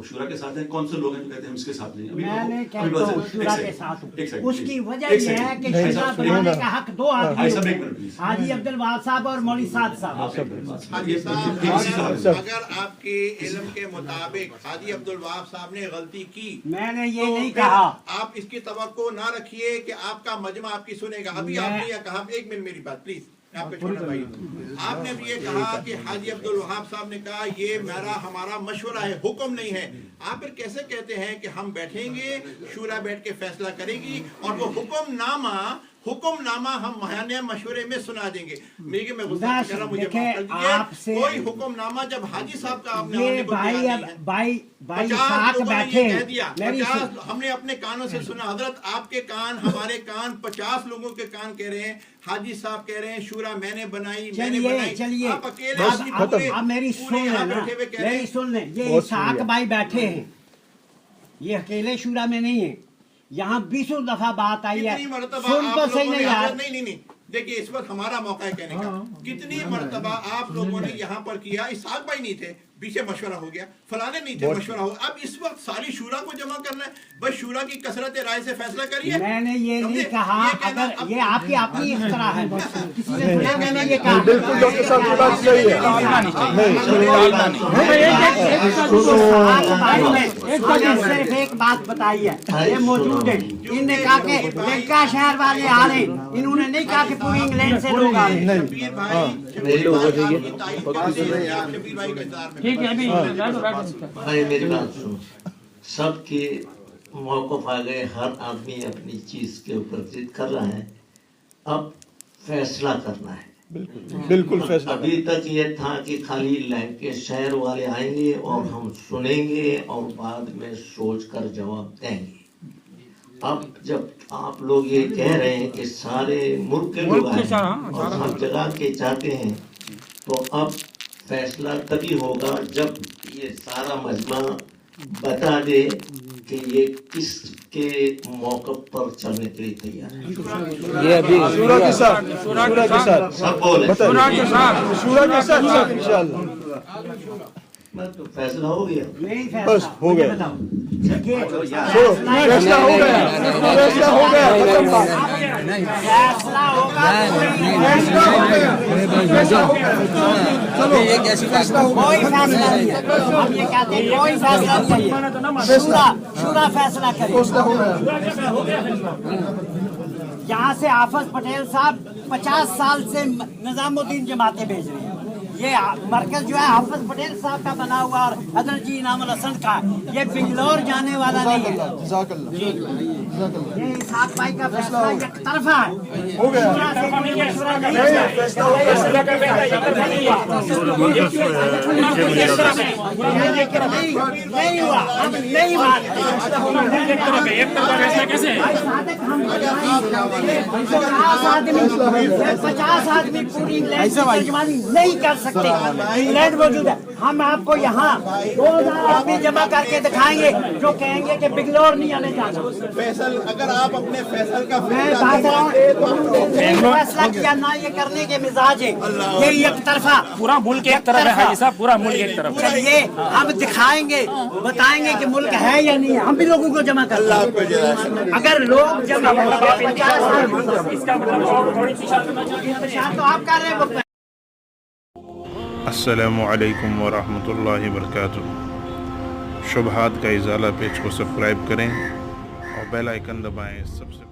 शुरा के साथ हैं, कौन से लोग हैं जो कहते हैं हम इसके साथ नहीं। मैंने कहता हूं शुरा के साथ हूं। उसकी वजह यह है कि शुरा बनाने का हक दो आदमी, हाजी अब्दुल वहाब साहब और मौलवी साद साहब। अगर आपके इल्म के मुताबिक हाजी अब्दुल वहाब साहब ने गलती की, मैंने ये नहीं कहा, आप इसकी तवक्को ना रखिए कि आपका मजमा आपकी सुनेगा। अभी आपने यह कहा, एक मिनट मेरी बात प्लीज, आपने भी ये कहा कि हाजी अब्दुल वहाब साहब ने कहा ये हमारा मशवरा है, हुक्म नहीं है। आप फिर कैसे कहते हैं कि हम बैठेंगे, शूरा बैठ के फैसला करेगी और वो हुक्मनामा हम महाने मशवरे में सुना देंगे। मुझे माफ कर दीजिए, कोई हुक्मनामा जब हाजी साहब का आपने कह दिया, 50 हमने अपने कानों से सुना। हजरत आपके कान, हमारे कान, 50 लोगों के कान कह रहे हैं, हाजी साहब कह रहे हैं शूरा मैंने बनाई। चलिए आप मेरी सुन लें, ये इसहाक भाई बैठे हैं, ये अकेले शूरा में नहीं है, यहाँ 20 दफा बात आई है। सुन तो सही नहीं यार, देखिए इस वक्त हमारा मौका है कहने का। कितनी मर्तबा आप लोगों ने यहाँ पर किया, इसहाक भाई नहीं थे, पीछे मशवरा हो गया, फलाने नहीं थे, मशवरा हो। अब इस वक्त सारी शूरा को जमा करना है, बस शूरा की कसरत राय से फैसला करिए। मैंने ये नहीं कहा, अगर ये आपकी अपनी इख्तरा है, किसी ने थोड़ा मैंने ये कहा। बिल्कुल डॉक्टर साहब की बात सही है। सिर्फ एक बात बताई है, ये मौजूद है। इनने कहा कि लंका शहर वाले आ रहे, इन्होंने नहीं कहा कि पूरी इंग्लैंड से लोग आ रहे। भाई मेरी बात सुनो, सबके मौक़िफ़ आ गए, हर आदमी अपनी चीज़ के ऊपर जिद कर रहा है, अब फैसला करना है। बिल्कुल फैसला। अभी तक ये था कि खाली लैंके शहर वाले आएंगे और हम सुनेंगे और बाद में सोच कर जवाब देंगे। अब जब आप लोग ये कह रहे हैं कि सारे मुल्क के लोग आए और हम जगह के चाहते हैं, तो अब फैसला तभी होगा जब ये सारा मजमा बता दे कि ये किसके मौके पर चलने के लिए तैयार है। ये अभी शूरा के साथ सब बोले शूरा के साथ इंशाअल्लाह तो फैसला हो गया। बस हो गया, फैसला हो गया, फैसला हो गया, चलो एक ऐसी फैसला हो, कोई फैसला नहीं है। हम ये कहते हैं कोई फैसला नहीं है, शूरा फैसला करे। यहाँ से हाफिज पटेल साहब 50 साल से निजामुद्दीन जमातें भेज रहे हैं। ये मरकज जो है हाफिज पटेल साहब का बना हुआ और हजरत जी इनामुल हसन का, ये बिंगलोर जाने वाला नहीं है। ये इसहाक भाई का फैसला एक तरफा है, हो गया। नहीं हुआ, नहीं बात 50 आदमी पूरी नहीं कर सकते। इंग्लैंड मौजूद है, हम आपको यहाँ 2000 आदमी जमा करके दिखाएंगे जो कहेंगे कि बिंगलोर नहीं आने जाना। फैसल अगर आप अपने फैसल का फैसला किया ना, ये करने के मिजाज है, ये एक तरफा पूरा मुल्क एक तरफ है हाजी साहब, पूरा मुल्क एक तरफ। चलिए हम दिखाएंगे, बताएंगे कि मुल्क है या नहीं है। हम भी लोगों को जमा कर, अगर लोग जमा इसका तो आप कर रहे हैं। अस्सलामु अलैकुम व रहमतुल्लाहि व बरकातुहू। शुबहात का इज़ाला पेज को सब्सक्राइब करें और बेल आइकन दबाएं। सबसे